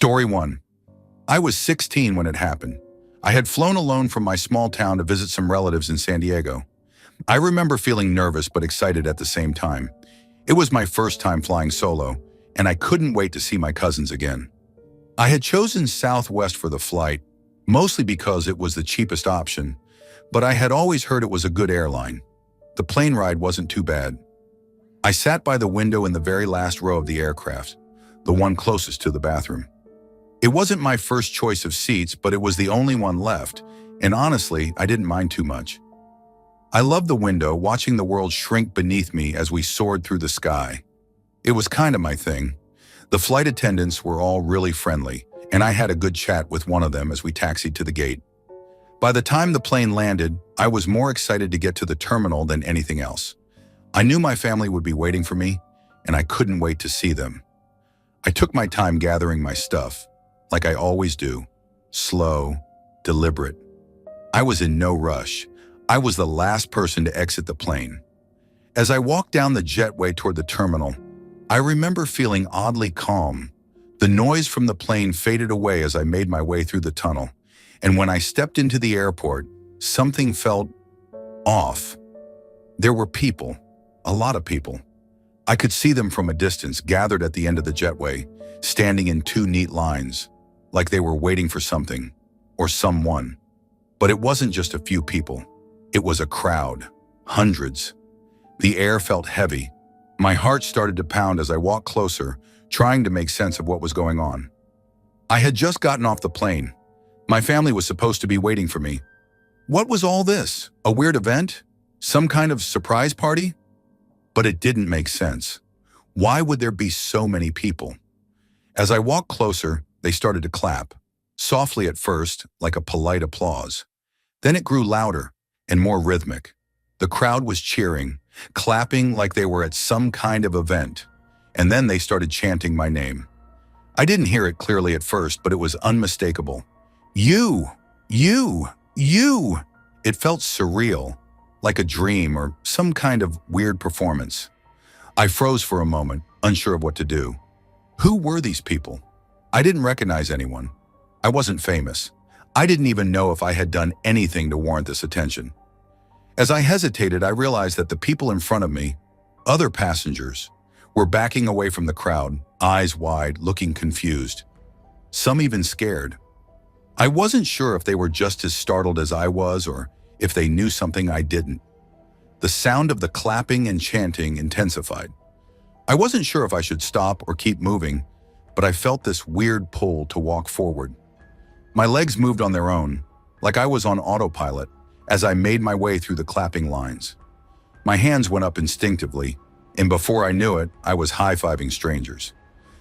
Story 1. I was 16 when it happened. I had flown alone from my small town to visit some relatives in San Diego. I remember feeling nervous but excited at the same time. It was my first time flying solo, and I couldn't wait to see my cousins again. I had chosen Southwest for the flight, mostly because it was the cheapest option, but I had always heard it was a good airline. The plane ride wasn't too bad. I sat by the window in the very last row of the aircraft, the one closest to the bathroom. It wasn't my first choice of seats, but it was the only one left, and honestly, I didn't mind too much. I loved the window, watching the world shrink beneath me as we soared through the sky. It was kind of my thing. The flight attendants were all really friendly, and I had a good chat with one of them as we taxied to the gate. By the time the plane landed, I was more excited to get to the terminal than anything else. I knew my family would be waiting for me, and I couldn't wait to see them. I took my time gathering my stuff, like I always do, slow, deliberate. I was in no rush. I was the last person to exit the plane. As I walked down the jetway toward the terminal, I remember feeling oddly calm. The noise from the plane faded away as I made my way through the tunnel, and when I stepped into the airport, something felt off. There were people, a lot of people. I could see them from a distance, gathered at the end of the jetway, standing in two neat lines, like they were waiting for something or someone. But it wasn't just a few people. It was a crowd, hundreds. The air felt heavy. My heart started to pound as I walked closer, trying to make sense of what was going on. I had just gotten off the plane. My family was supposed to be waiting for me. What was all this? A weird event? Some kind of surprise party? But it didn't make sense. Why would there be so many people? As I walked closer, they started to clap, softly at first, like a polite applause. Then it grew louder and more rhythmic. The crowd was cheering, clapping like they were at some kind of event. And then they started chanting my name. I didn't hear it clearly at first, but it was unmistakable. You! It felt surreal, like a dream or some kind of weird performance. I froze for a moment, unsure of what to do. Who were these people? I didn't recognize anyone. I wasn't famous. I didn't even know if I had done anything to warrant this attention. As I hesitated, I realized that the people in front of me, other passengers, were backing away from the crowd, eyes wide, looking confused. Some even scared. I wasn't sure if they were just as startled as I was or if they knew something I didn't. The sound of the clapping and chanting intensified. I wasn't sure if I should stop or keep moving, but I felt this weird pull to walk forward. My legs moved on their own, like I was on autopilot, as I made my way through the clapping lines. My hands went up instinctively, and before I knew it, I was high-fiving strangers.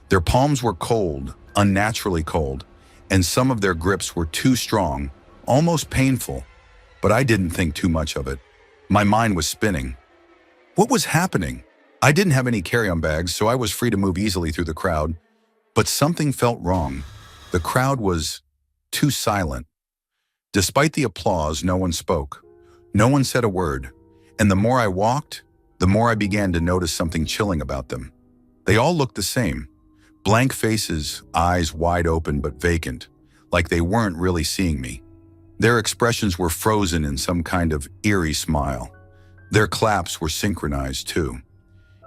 Their palms were cold, unnaturally cold, and some of their grips were too strong, almost painful, but I didn't think too much of it. My mind was spinning. What was happening? I didn't have any carry-on bags, so I was free to move easily through the crowd, but something felt wrong. The crowd was too silent. Despite the applause, no one spoke. No one said a word, and the more I walked, the more I began to notice something chilling about them. They all looked the same. Blank faces, eyes wide open but vacant, like they weren't really seeing me. Their expressions were frozen in some kind of eerie smile. Their claps were synchronized too.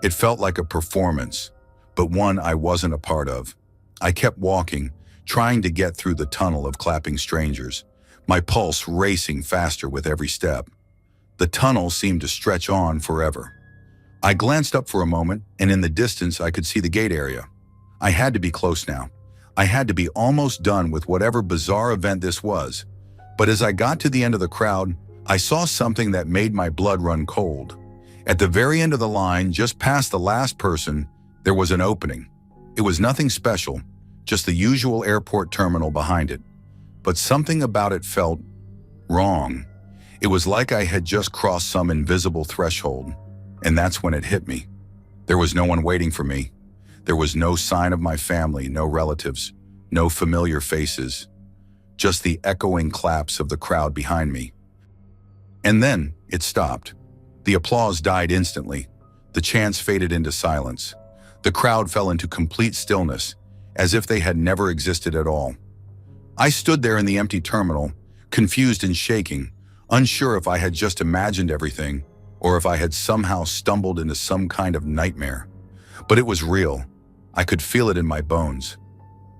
It felt like a performance, but one I wasn't a part of. I kept walking, trying to get through the tunnel of clapping strangers, my pulse racing faster with every step. The tunnel seemed to stretch on forever. I glanced up for a moment, and in the distance I could see the gate area. I had to be close now. I had to be almost done with whatever bizarre event this was. But as I got to the end of the crowd, I saw something that made my blood run cold. At the very end of the line, just past the last person, there was an opening. It was nothing special, just the usual airport terminal behind it. But something about it felt wrong. It was like I had just crossed some invisible threshold, and that's when it hit me. There was no one waiting for me. There was no sign of my family, no relatives, no familiar faces, just the echoing claps of the crowd behind me. And then it stopped. The applause died instantly. The chants faded into silence. The crowd fell into complete stillness, as if they had never existed at all. I stood there in the empty terminal, confused and shaking, unsure if I had just imagined everything or if I had somehow stumbled into some kind of nightmare. But it was real. I could feel it in my bones.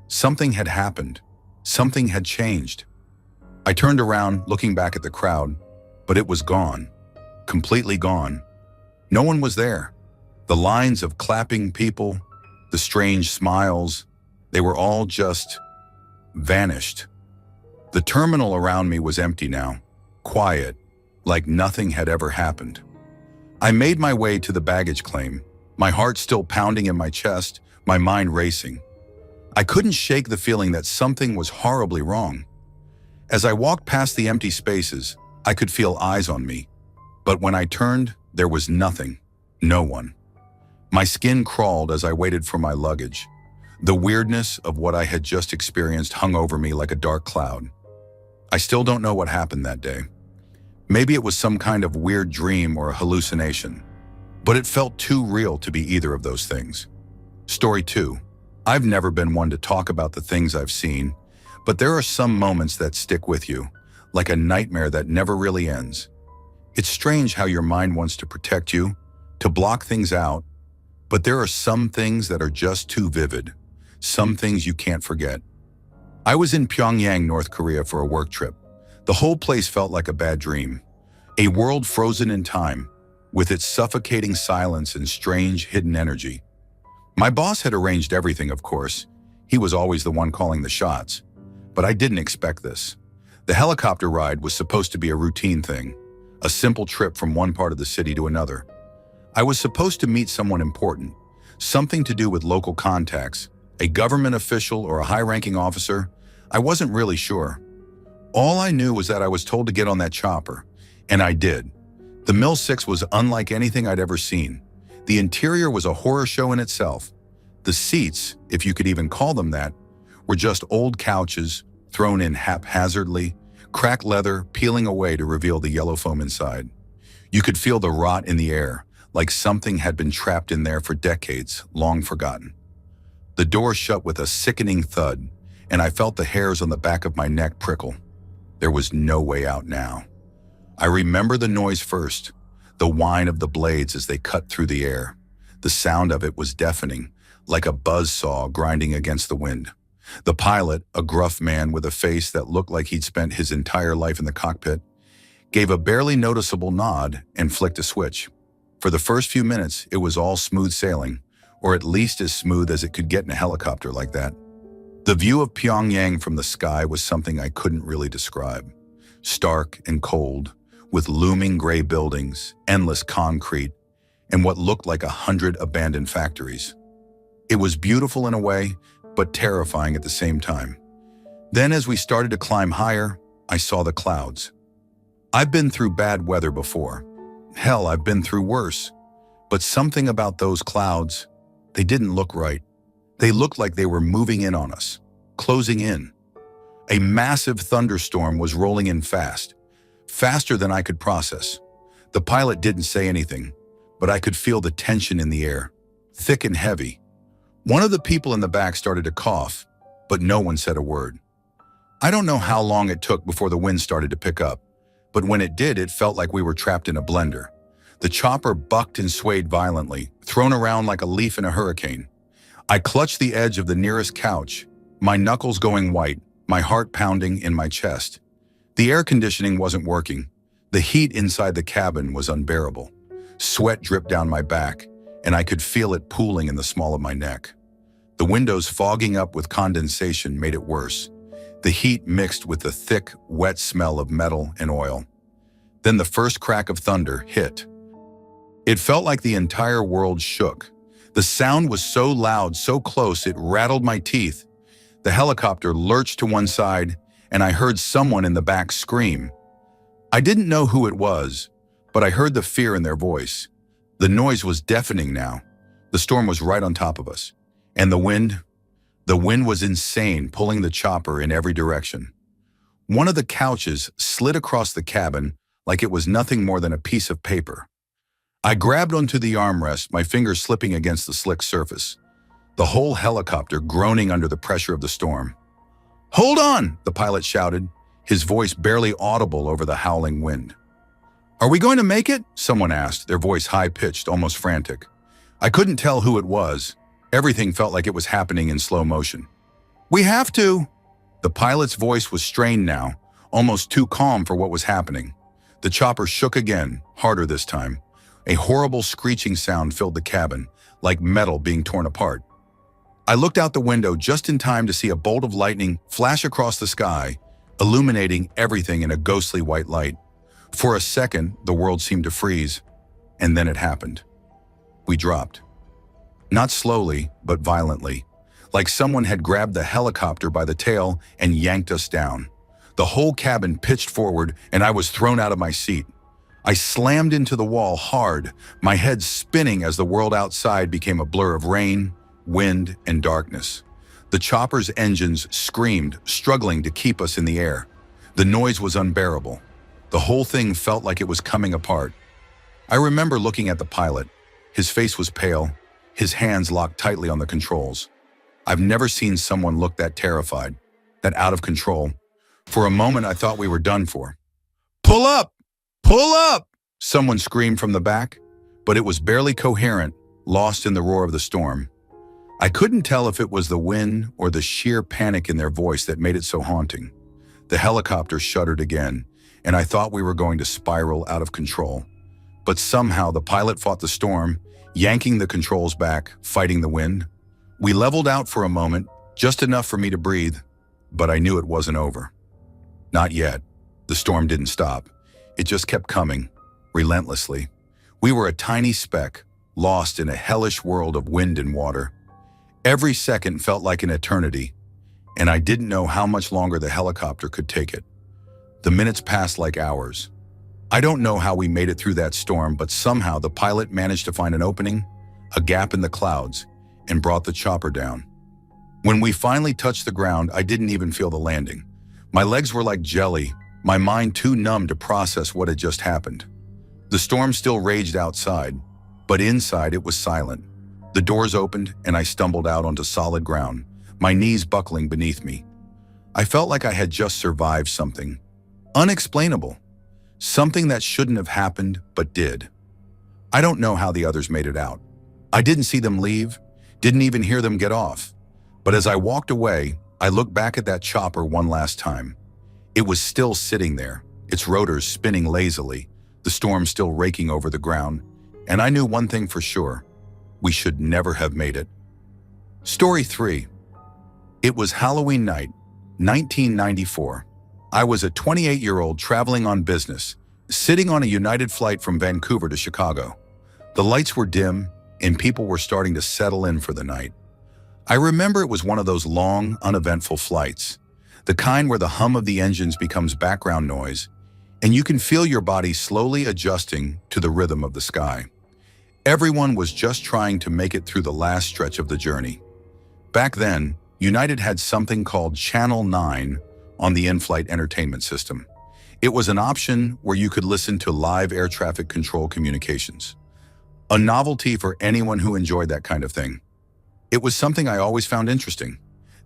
Something had happened. Something had changed. I turned around, looking back at the crowd, but it was gone. Completely gone. No one was there. The lines of clapping people, the strange smiles, they were all just vanished. The terminal around me was empty now, quiet, like nothing had ever happened. I made my way to the baggage claim, my heart still pounding in my chest, my mind racing. I couldn't shake the feeling that something was horribly wrong. As I walked past the empty spaces, I could feel eyes on me. But when I turned, there was nothing, no one. My skin crawled as I waited for my luggage. The weirdness of what I had just experienced hung over me like a dark cloud. I still don't know what happened that day. Maybe it was some kind of weird dream or a hallucination, but it felt too real to be either of those things. Story 2. I've never been one to talk about the things I've seen, but there are some moments that stick with you, like a nightmare that never really ends. It's strange how your mind wants to protect you, to block things out, but there are some things that are just too vivid, some things you can't forget. I was in Pyongyang, North Korea for a work trip. The whole place felt like a bad dream, a world frozen in time, with its suffocating silence and strange hidden energy. My boss had arranged everything, of course. He was always the one calling the shots. But I didn't expect this. The helicopter ride was supposed to be a routine thing, a simple trip from one part of the city to another. I was supposed to meet someone important, something to do with local contacts, a government official or a high-ranking officer. I wasn't really sure. All I knew was that I was told to get on that chopper, and I did. The Mil-6 was unlike anything I'd ever seen. The interior was a horror show in itself. The seats, if you could even call them that, were just old couches thrown in haphazardly, cracked leather peeling away to reveal the yellow foam inside. You could feel the rot in the air, like something had been trapped in there for decades, long forgotten. The door shut with a sickening thud, and I felt the hairs on the back of my neck prickle. There was no way out now. I remember the noise first, the whine of the blades as they cut through the air. The sound of it was deafening, like a buzzsaw grinding against the wind. The pilot, a gruff man with a face that looked like he'd spent his entire life in the cockpit, gave a barely noticeable nod and flicked a switch. For the first few minutes, it was all smooth sailing, or at least as smooth as it could get in a helicopter like that. The view of Pyongyang from the sky was something I couldn't really describe. Stark and cold, with looming gray buildings, endless concrete, and what looked like 100 abandoned factories. It was beautiful in a way, but terrifying at the same time. Then as we started to climb higher, I saw the clouds. I've been through bad weather before. Hell, I've been through worse. But something about those clouds, they didn't look right. They looked like they were moving in on us, closing in. A massive thunderstorm was rolling in fast, faster than I could process. The pilot didn't say anything, but I could feel the tension in the air, thick and heavy. One of the people in the back started to cough, but no one said a word. I don't know how long it took before the wind started to pick up, but when it did, it felt like we were trapped in a blender. The chopper bucked and swayed violently, thrown around like a leaf in a hurricane. I clutched the edge of the nearest couch, my knuckles going white, my heart pounding in my chest. The air conditioning wasn't working. The heat inside the cabin was unbearable. Sweat dripped down my back, and I could feel it pooling in the small of my neck. The windows fogging up with condensation made it worse. The heat mixed with the thick, wet smell of metal and oil. Then the first crack of thunder hit. It felt like the entire world shook. The sound was so loud, so close, it rattled my teeth. The helicopter lurched to one side, and I heard someone in the back scream. I didn't know who it was, but I heard the fear in their voice. The noise was deafening now. The storm was right on top of us. And the wind was insane, pulling the chopper in every direction. One of the couches slid across the cabin like it was nothing more than a piece of paper. I grabbed onto the armrest, my fingers slipping against the slick surface. the whole helicopter groaning under the pressure of the storm. "Hold on!" the pilot shouted, his voice barely audible over the howling wind. "Are we going to make it?" someone asked, their voice high-pitched, almost frantic. I couldn't tell who it was. Everything felt like it was happening in slow motion. "We have to!" The pilot's voice was strained now, almost too calm for what was happening. The chopper shook again, harder this time. A horrible screeching sound filled the cabin, like metal being torn apart. I looked out the window just in time to see a bolt of lightning flash across the sky, illuminating everything in a ghostly white light. For a second, the world seemed to freeze, and then it happened. We dropped. Not slowly, but violently, like someone had grabbed the helicopter by the tail and yanked us down. The whole cabin pitched forward, and I was thrown out of my seat. I slammed into the wall hard, my head spinning as the world outside became a blur of rain, wind, and darkness. The chopper's engines screamed, struggling to keep us in the air. The noise was unbearable. The whole thing felt like it was coming apart. I remember looking at the pilot. His face was pale, his hands locked tightly on the controls. I've never seen someone look that terrified, that out of control. For a moment, I thought we were done for. "Pull up! Pull up!" someone screamed from the back, but it was barely coherent, lost in the roar of the storm. I couldn't tell if it was the wind or the sheer panic in their voice that made it so haunting. The helicopter shuddered again, and I thought we were going to spiral out of control. But somehow the pilot fought the storm, yanking the controls back, fighting the wind. We leveled out for a moment, just enough for me to breathe, but I knew it wasn't over. Not yet. The storm didn't stop. It just kept coming, relentlessly. We were a tiny speck, lost in a hellish world of wind and water. Every second felt like an eternity, and I didn't know how much longer the helicopter could take it. The minutes passed like hours. I don't know how we made it through that storm, but somehow the pilot managed to find an opening, a gap in the clouds, and brought the chopper down. When we finally touched the ground, I didn't even feel the landing. My legs were like jelly, my mind too numb to process what had just happened. The storm still raged outside, but inside it was silent. The doors opened and I stumbled out onto solid ground, my knees buckling beneath me. I felt like I had just survived something unexplainable, something that shouldn't have happened but did. I don't know how the others made it out. I didn't see them leave, didn't even hear them get off. But as I walked away, I looked back at that chopper one last time. It was still sitting there, its rotors spinning lazily, the storm still raking over the ground, and I knew one thing for sure. We should never have made it. Story 3. It was Halloween night, 1994. I was a 28-year-old traveling on business, sitting on a United flight from Vancouver to Chicago. The lights were dim, and people were starting to settle in for the night. I remember it was one of those long, uneventful flights, the kind where the hum of the engines becomes background noise, and you can feel your body slowly adjusting to the rhythm of the sky. Everyone was just trying to make it through the last stretch of the journey. Back then, United had something called Channel 9 on the in-flight entertainment system. It was an option where you could listen to live air traffic control communications. A novelty for anyone who enjoyed that kind of thing. It was something I always found interesting.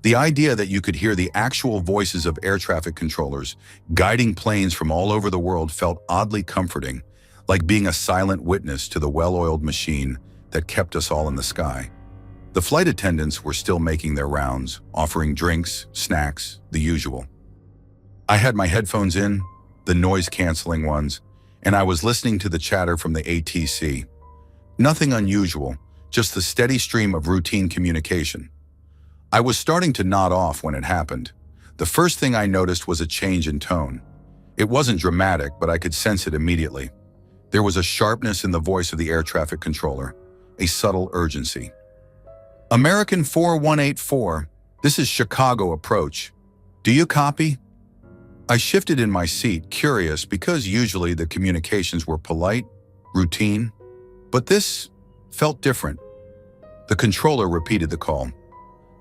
The idea that you could hear the actual voices of air traffic controllers guiding planes from all over the world felt oddly comforting, like being a silent witness to the well-oiled machine that kept us all in the sky. The flight attendants were still making their rounds, offering drinks, snacks, the usual. I had my headphones in, the noise-canceling ones, and I was listening to the chatter from the ATC. Nothing unusual, just the steady stream of routine communication. I was starting to nod off when it happened. The first thing I noticed was a change in tone. It wasn't dramatic, but I could sense it immediately. There was a sharpness in the voice of the air traffic controller, a subtle urgency. American 4184, this is Chicago approach. Do you copy? I shifted in my seat, curious, because usually the communications were polite, routine, but this felt different. The controller repeated the call.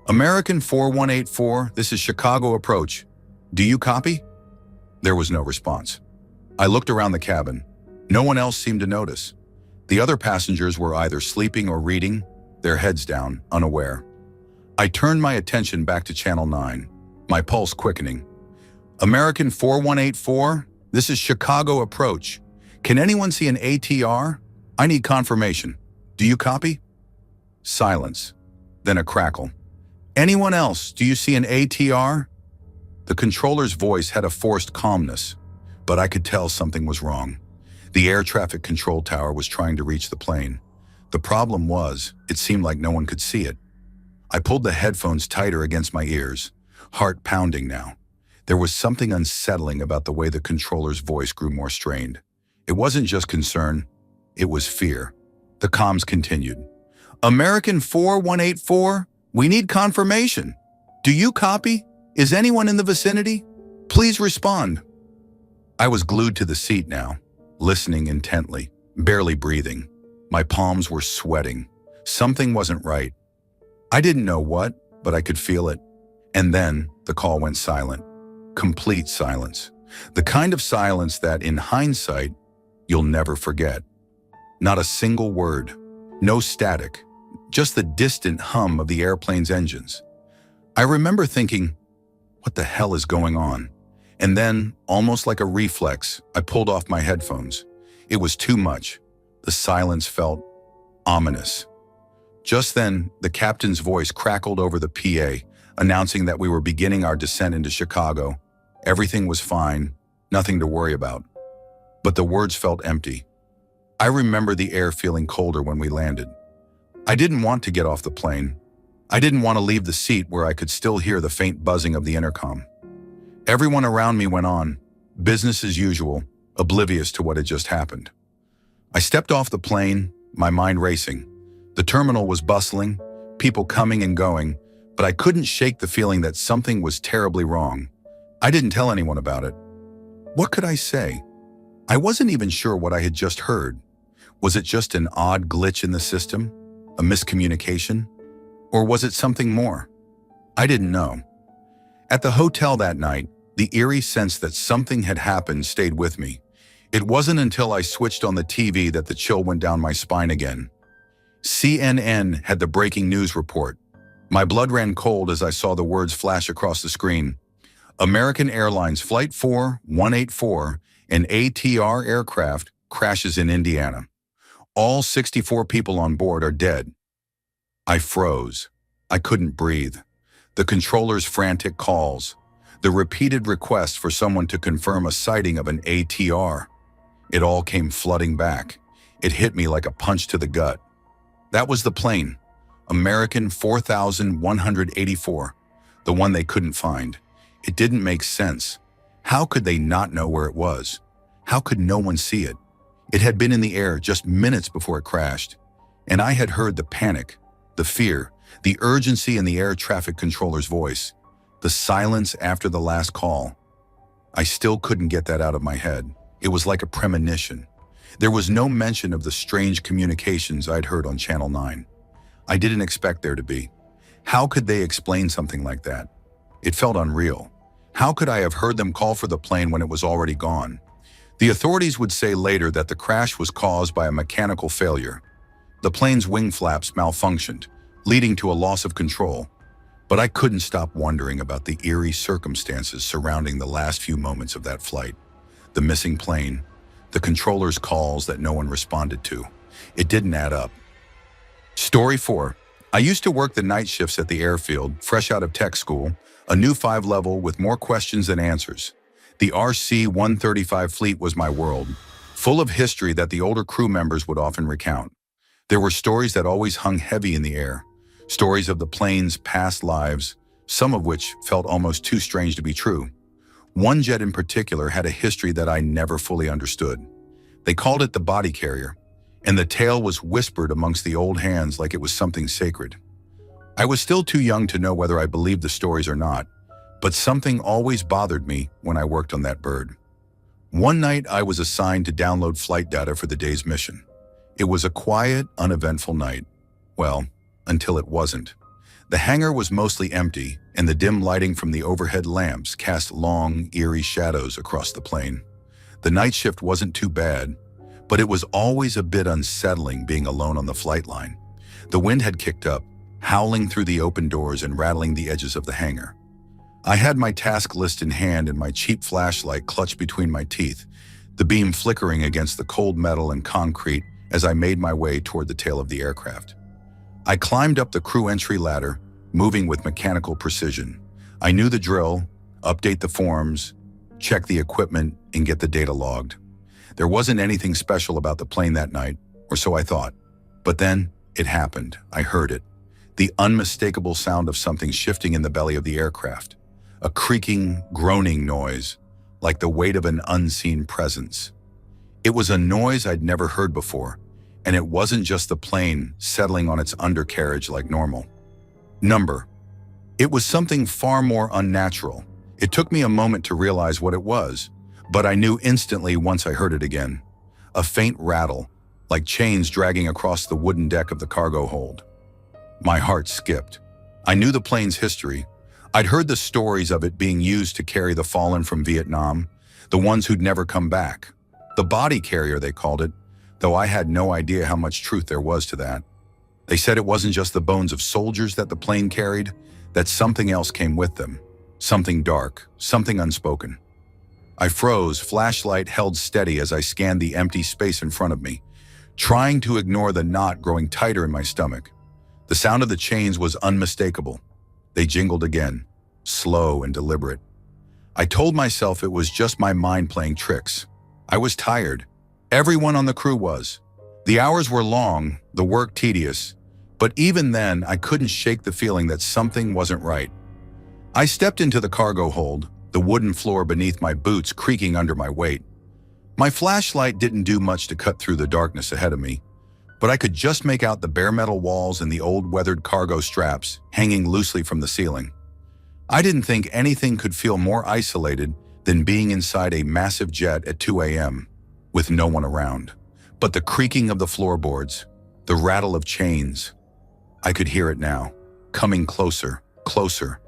American 4184, this is Chicago approach. Do you copy? There was no response. I looked around the cabin. No one else seemed to notice. The other passengers were either sleeping or reading, their heads down, unaware. I turned my attention back to Channel 9, my pulse quickening. American 4184, this is Chicago approach. Can anyone see an ATR? I need confirmation. Do you copy? Silence. Then a crackle. Anyone else, do you see an ATR? The controller's voice had a forced calmness, but I could tell something was wrong. The air traffic control tower was trying to reach the plane. The problem was, it seemed like no one could see it. I pulled the headphones tighter against my ears, heart pounding now. There was something unsettling about the way the controller's voice grew more strained. It wasn't just concern, it was fear. The comms continued. American 4184, we need confirmation. Do you copy? Is anyone in the vicinity? Please respond. I was glued to the seat now, listening intently, barely breathing. My palms were sweating. Something wasn't right. I didn't know what, but I could feel it. And then the call went silent. Complete silence. The kind of silence that, in hindsight, you'll never forget. Not a single word. No static. Just the distant hum of the airplane's engines. I remember thinking, what the hell is going on? And then, almost like a reflex, I pulled off my headphones. It was too much. The silence felt ominous. Just then, the captain's voice crackled over the PA, announcing that we were beginning our descent into Chicago. Everything was fine, nothing to worry about. But the words felt empty. I remember the air feeling colder when we landed. I didn't want to get off the plane. I didn't want to leave the seat where I could still hear the faint buzzing of the intercom. Everyone around me went on, business as usual, oblivious to what had just happened. I stepped off the plane, my mind racing. The terminal was bustling, people coming and going, but I couldn't shake the feeling that something was terribly wrong. I didn't tell anyone about it. What could I say? I wasn't even sure what I had just heard. Was it just an odd glitch in the system? A miscommunication? Or was it something more? I didn't know. At the hotel that night, the eerie sense that something had happened stayed with me. It wasn't until I switched on the TV that the chill went down my spine again. CNN had the breaking news report. My blood ran cold as I saw the words flash across the screen. American Airlines Flight 4184, an ATR aircraft, crashes in Indiana. All 64 people on board are dead. I froze. I couldn't breathe. The controller's frantic calls. The repeated request for someone to confirm a sighting of an ATR. It all came flooding back. It hit me like a punch to the gut. That was the plane, American 4184, the one they couldn't find. It didn't make sense. How could they not know where it was? How could no one see it? It had been in the air just minutes before it crashed, and I had heard the panic, the fear, the urgency in the air traffic controller's voice, the silence after the last call. I still couldn't get that out of my head. It was like a premonition. There was no mention of the strange communications I'd heard on Channel 9. I didn't expect there to be. How could they explain something like that? It felt unreal. How could I have heard them call for the plane when it was already gone? The authorities would say later that the crash was caused by a mechanical failure. The plane's wing flaps malfunctioned, leading to a loss of control. But I couldn't stop wondering about the eerie circumstances surrounding the last few moments of that flight. The missing plane, the controller's calls that no one responded to. It didn't add up. Story 4. I used to work the night shifts at the airfield, fresh out of tech school, a new 5-level with more questions than answers. The RC-135 fleet was my world, full of history that the older crew members would often recount. There were stories that always hung heavy in the air, stories of the plane's past lives, some of which felt almost too strange to be true. One jet in particular had a history that I never fully understood. They called it the body carrier, and the tale was whispered amongst the old hands like it was something sacred. I was still too young to know whether I believed the stories or not, but something always bothered me when I worked on that bird. One night I was assigned to download flight data for the day's mission. It was a quiet, uneventful night. Well, until it wasn't. The hangar was mostly empty, and the dim lighting from the overhead lamps cast long, eerie shadows across the plane. The night shift wasn't too bad, but it was always a bit unsettling being alone on the flight line. The wind had kicked up, howling through the open doors and rattling the edges of the hangar. I had my task list in hand and my cheap flashlight clutched between my teeth, the beam flickering against the cold metal and concrete as I made my way toward the tail of the aircraft. I climbed up the crew entry ladder, moving with mechanical precision. I knew the drill: update the forms, check the equipment, and get the data logged. There wasn't anything special about the plane that night, or so I thought. But then, it happened. I heard it. The unmistakable sound of something shifting in the belly of the aircraft. A creaking, groaning noise, like the weight of an unseen presence. It was a noise I'd never heard before, and it wasn't just the plane settling on its undercarriage like normal. It was something far more unnatural. It took me a moment to realize what it was, but I knew instantly once I heard it again. A faint rattle, like chains dragging across the wooden deck of the cargo hold. My heart skipped. I knew the plane's history. I'd heard the stories of it being used to carry the fallen from Vietnam, the ones who'd never come back. The body carrier, they called it, though I had no idea how much truth there was to that. They said it wasn't just the bones of soldiers that the plane carried, that something else came with them. Something dark, something unspoken. I froze, flashlight held steady as I scanned the empty space in front of me, trying to ignore the knot growing tighter in my stomach. The sound of the chains was unmistakable. They jingled again, slow and deliberate. I told myself it was just my mind playing tricks. I was tired. Everyone on the crew was. The hours were long, the work tedious, but even then I couldn't shake the feeling that something wasn't right. I stepped into the cargo hold, the wooden floor beneath my boots creaking under my weight. My flashlight didn't do much to cut through the darkness ahead of me, but I could just make out the bare metal walls and the old weathered cargo straps hanging loosely from the ceiling. I didn't think anything could feel more isolated than being inside a massive jet at 2 a.m. with no one around. But the creaking of the floorboards, the rattle of chains, I could hear it now, coming closer, closer.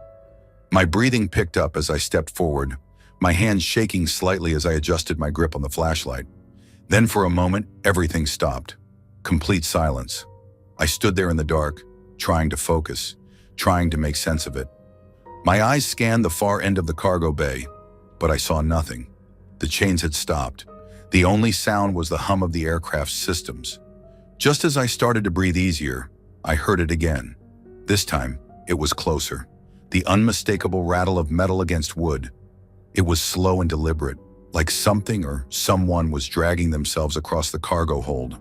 My breathing picked up as I stepped forward, my hands shaking slightly as I adjusted my grip on the flashlight. Then for a moment, everything stopped. Complete silence. I stood there in the dark, trying to focus, trying to make sense of it. My eyes scanned the far end of the cargo bay, but I saw nothing. The chains had stopped. The only sound was the hum of the aircraft's systems. Just as I started to breathe easier, I heard it again. This time, it was closer. The unmistakable rattle of metal against wood. It was slow and deliberate, like something or someone was dragging themselves across the cargo hold,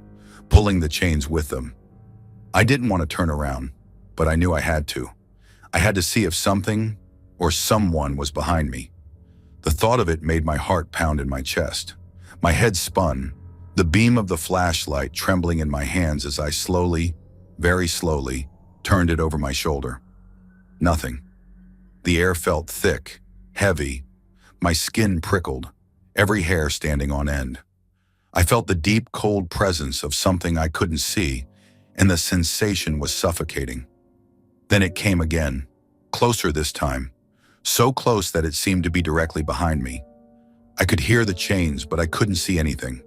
pulling the chains with them. I didn't want to turn around, but I knew I had to. I had to see if something or someone was behind me. The thought of it made my heart pound in my chest. My head spun, the beam of the flashlight trembling in my hands as I slowly, very slowly, turned it over my shoulder. Nothing. The air felt thick, heavy. My skin prickled, every hair standing on end. I felt the deep, cold presence of something I couldn't see, and the sensation was suffocating. Then it came again, closer this time, so close that it seemed to be directly behind me. I could hear the chains, but I couldn't see anything.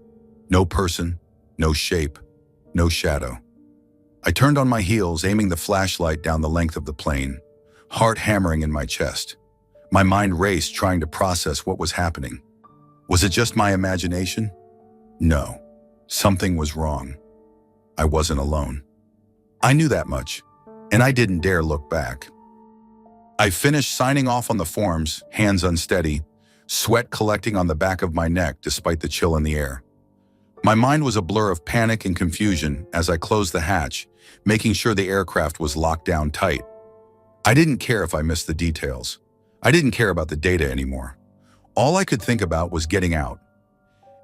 No person, no shape, no shadow. I turned on my heels, aiming the flashlight down the length of the plane, heart hammering in my chest. My mind raced, trying to process what was happening. Was it just my imagination? No, something was wrong. I wasn't alone. I knew that much, and I didn't dare look back. I finished signing off on the forms, hands unsteady, sweat collecting on the back of my neck despite the chill in the air. My mind was a blur of panic and confusion as I closed the hatch, making sure the aircraft was locked down tight. I didn't care if I missed the details. I didn't care about the data anymore. All I could think about was getting out.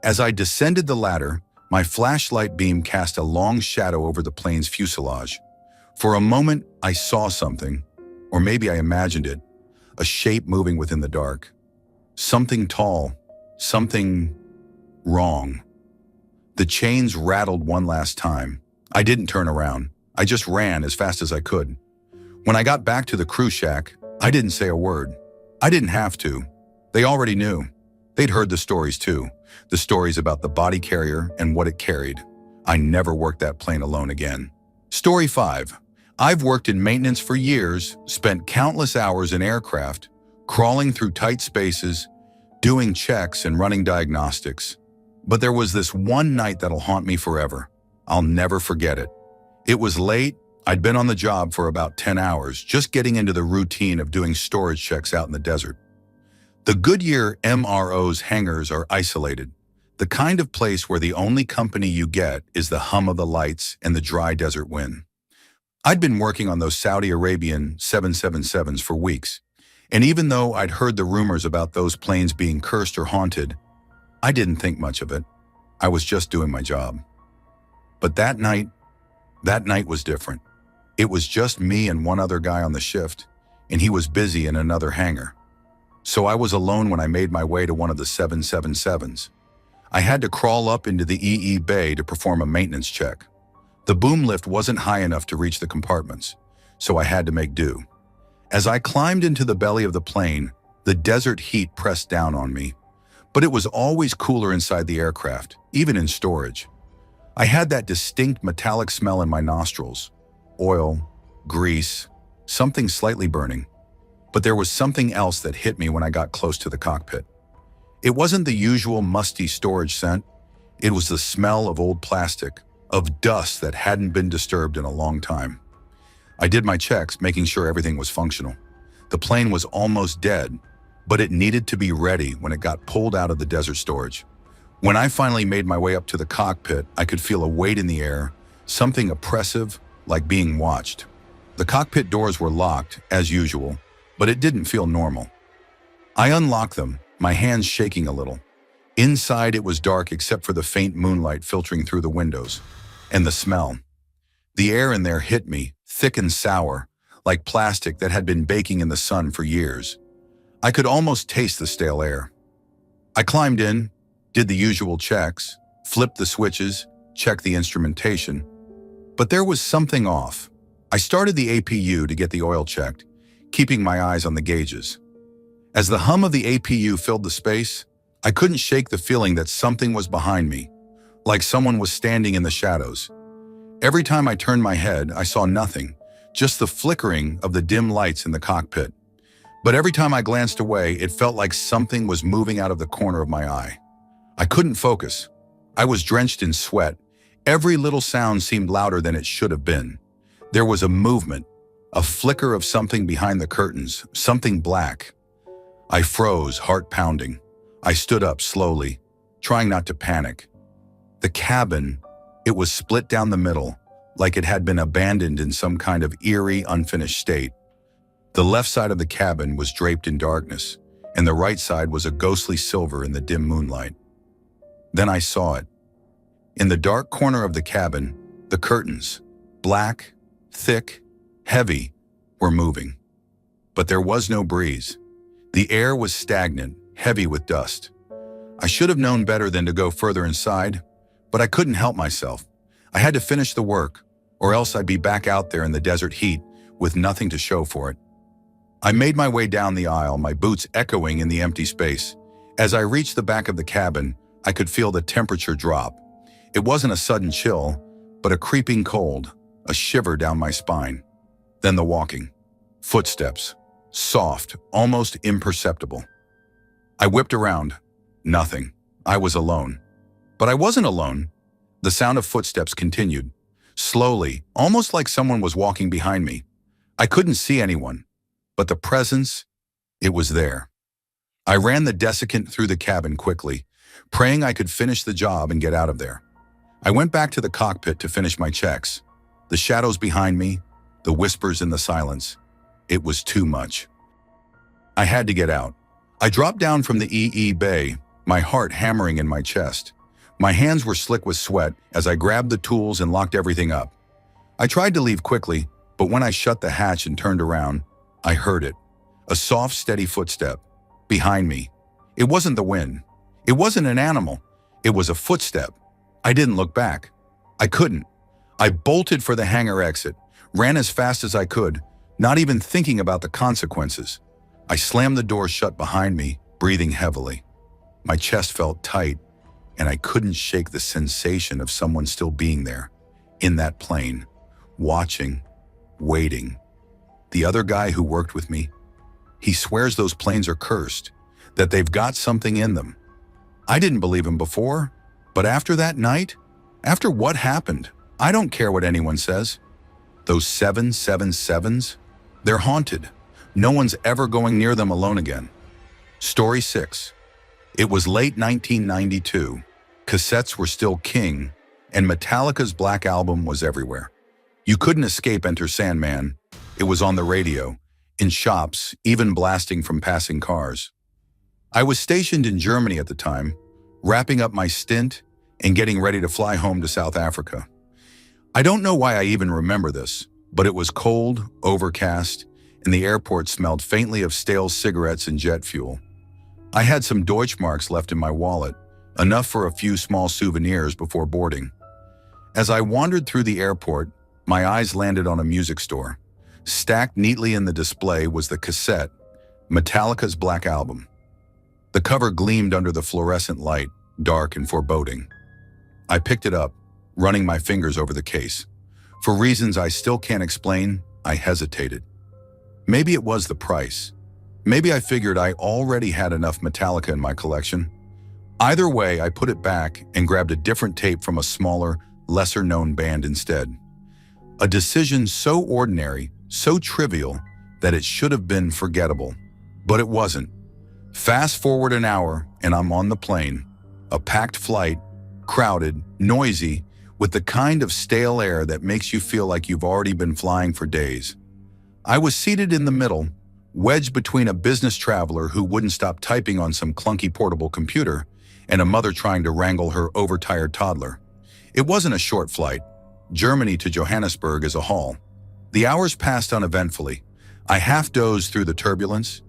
As I descended the ladder, my flashlight beam cast a long shadow over the plane's fuselage. For a moment, I saw something, or maybe I imagined it, a shape moving within the dark. Something tall, something wrong. The chains rattled one last time. I didn't turn around. I just ran as fast as I could. When I got back to the crew shack, I didn't say a word. I didn't have to. They already knew. They'd heard the stories too. The stories about the body carrier and what it carried. I never worked that plane alone again. Story 5. I've worked in maintenance for years, spent countless hours in aircraft, crawling through tight spaces, doing checks and running diagnostics. But there was this one night that'll haunt me forever. I'll never forget it. It was late. I'd been on the job for about 10 hours, just getting into the routine of doing storage checks out in the desert. The Goodyear MRO's hangars are isolated, the kind of place where the only company you get is the hum of the lights and the dry desert wind. I'd been working on those Saudi Arabian 777s for weeks, and even though I'd heard the rumors about those planes being cursed or haunted, I didn't think much of it. I was just doing my job. But that night was different. It was just me and one other guy on the shift, and he was busy in another hangar. So I was alone when I made my way to one of the 777s. I had to crawl up into the EE bay to perform a maintenance check. The boom lift wasn't high enough to reach the compartments, so I had to make do. As I climbed into the belly of the plane, the desert heat pressed down on me. But it was always cooler inside the aircraft, even in storage. I had that distinct metallic smell in my nostrils. Oil, grease, something slightly burning. But there was something else that hit me when I got close to the cockpit. It wasn't the usual musty storage scent. It was the smell of old plastic, of dust that hadn't been disturbed in a long time. I did my checks, making sure everything was functional. The plane was almost dead, but it needed to be ready when it got pulled out of the desert storage. When I finally made my way up to the cockpit, I could feel a weight in the air, something oppressive, like being watched. The cockpit doors were locked, as usual, but it didn't feel normal. I unlocked them, my hands shaking a little. Inside it was dark except for the faint moonlight filtering through the windows. And the smell. The air in there hit me, thick and sour, like plastic that had been baking in the sun for years. I could almost taste the stale air. I climbed in, did the usual checks, flipped the switches, checked the instrumentation. But there was something off. I started the APU to get the oil checked, keeping my eyes on the gauges. As the hum of the APU filled the space, I couldn't shake the feeling that something was behind me, like someone was standing in the shadows. Every time I turned my head, I saw nothing, just the flickering of the dim lights in the cockpit. But every time I glanced away, it felt like something was moving out of the corner of my eye. I couldn't focus. I was drenched in sweat. Every little sound seemed louder than it should have been. There was a movement, a flicker of something behind the curtains, something black. I froze, heart pounding. I stood up slowly, trying not to panic. The cabin, it was split down the middle, like it had been abandoned in some kind of eerie, unfinished state. The left side of the cabin was draped in darkness, and the right side was a ghostly silver in the dim moonlight. Then I saw it. In the dark corner of the cabin, the curtains, black, thick, heavy, were moving. But there was no breeze. The air was stagnant, heavy with dust. I should have known better than to go further inside, but I couldn't help myself. I had to finish the work, or else I'd be back out there in the desert heat with nothing to show for it. I made my way down the aisle, my boots echoing in the empty space. As I reached the back of the cabin, I could feel the temperature drop. It wasn't a sudden chill, but a creeping cold, a shiver down my spine. Then the walking. Footsteps. Soft, almost imperceptible. I whipped around. Nothing. I was alone. But I wasn't alone. The sound of footsteps continued. Slowly, almost like someone was walking behind me. I couldn't see anyone, but the presence, it was there. I ran the desiccant through the cabin quickly, praying I could finish the job and get out of there. I went back to the cockpit to finish my checks. The shadows behind me, the whispers in the silence. It was too much. I had to get out. I dropped down from the EE bay, my heart hammering in my chest. My hands were slick with sweat as I grabbed the tools and locked everything up. I tried to leave quickly, but when I shut the hatch and turned around, I heard it. A soft, steady footstep. Behind me. It wasn't the wind. It wasn't an animal. It was a footstep. I didn't look back. I couldn't. I bolted for the hangar exit, ran as fast as I could, not even thinking about the consequences. I slammed the door shut behind me, breathing heavily. My chest felt tight, and I couldn't shake the sensation of someone still being there, in that plane, watching, waiting. The other guy who worked with me, he swears those planes are cursed, that they've got something in them. I didn't believe him before, but after that night, after what happened, I don't care what anyone says. Those 777s, they're haunted. No one's ever going near them alone again. Story 6. It was late 1992. Cassettes were still king, and Metallica's Black Album was everywhere. You couldn't escape Enter Sandman. It was on the radio, in shops, even blasting from passing cars. I was stationed in Germany at the time, wrapping up my stint and getting ready to fly home to South Africa. I don't know why I even remember this, but it was cold, overcast, and the airport smelled faintly of stale cigarettes and jet fuel. I had some Deutschmarks left in my wallet, enough for a few small souvenirs before boarding. As I wandered through the airport, my eyes landed on a music store. Stacked neatly in the display was the cassette, Metallica's Black Album. The cover gleamed under the fluorescent light, dark and foreboding. I picked it up, running my fingers over the case. For reasons I still can't explain, I hesitated. Maybe it was the price. Maybe I figured I already had enough Metallica in my collection. Either way, I put it back and grabbed a different tape from a smaller, lesser-known band instead. A decision so ordinary, so trivial, that it should have been forgettable. But it wasn't. Fast forward an hour, and I'm on the plane. A packed flight, crowded, noisy, with the kind of stale air that makes you feel like you've already been flying for days. I was seated in the middle, wedged between a business traveler who wouldn't stop typing on some clunky portable computer and a mother trying to wrangle her overtired toddler. It wasn't a short flight. Germany to Johannesburg is a haul. The hours passed uneventfully. I half-dozed through the turbulence,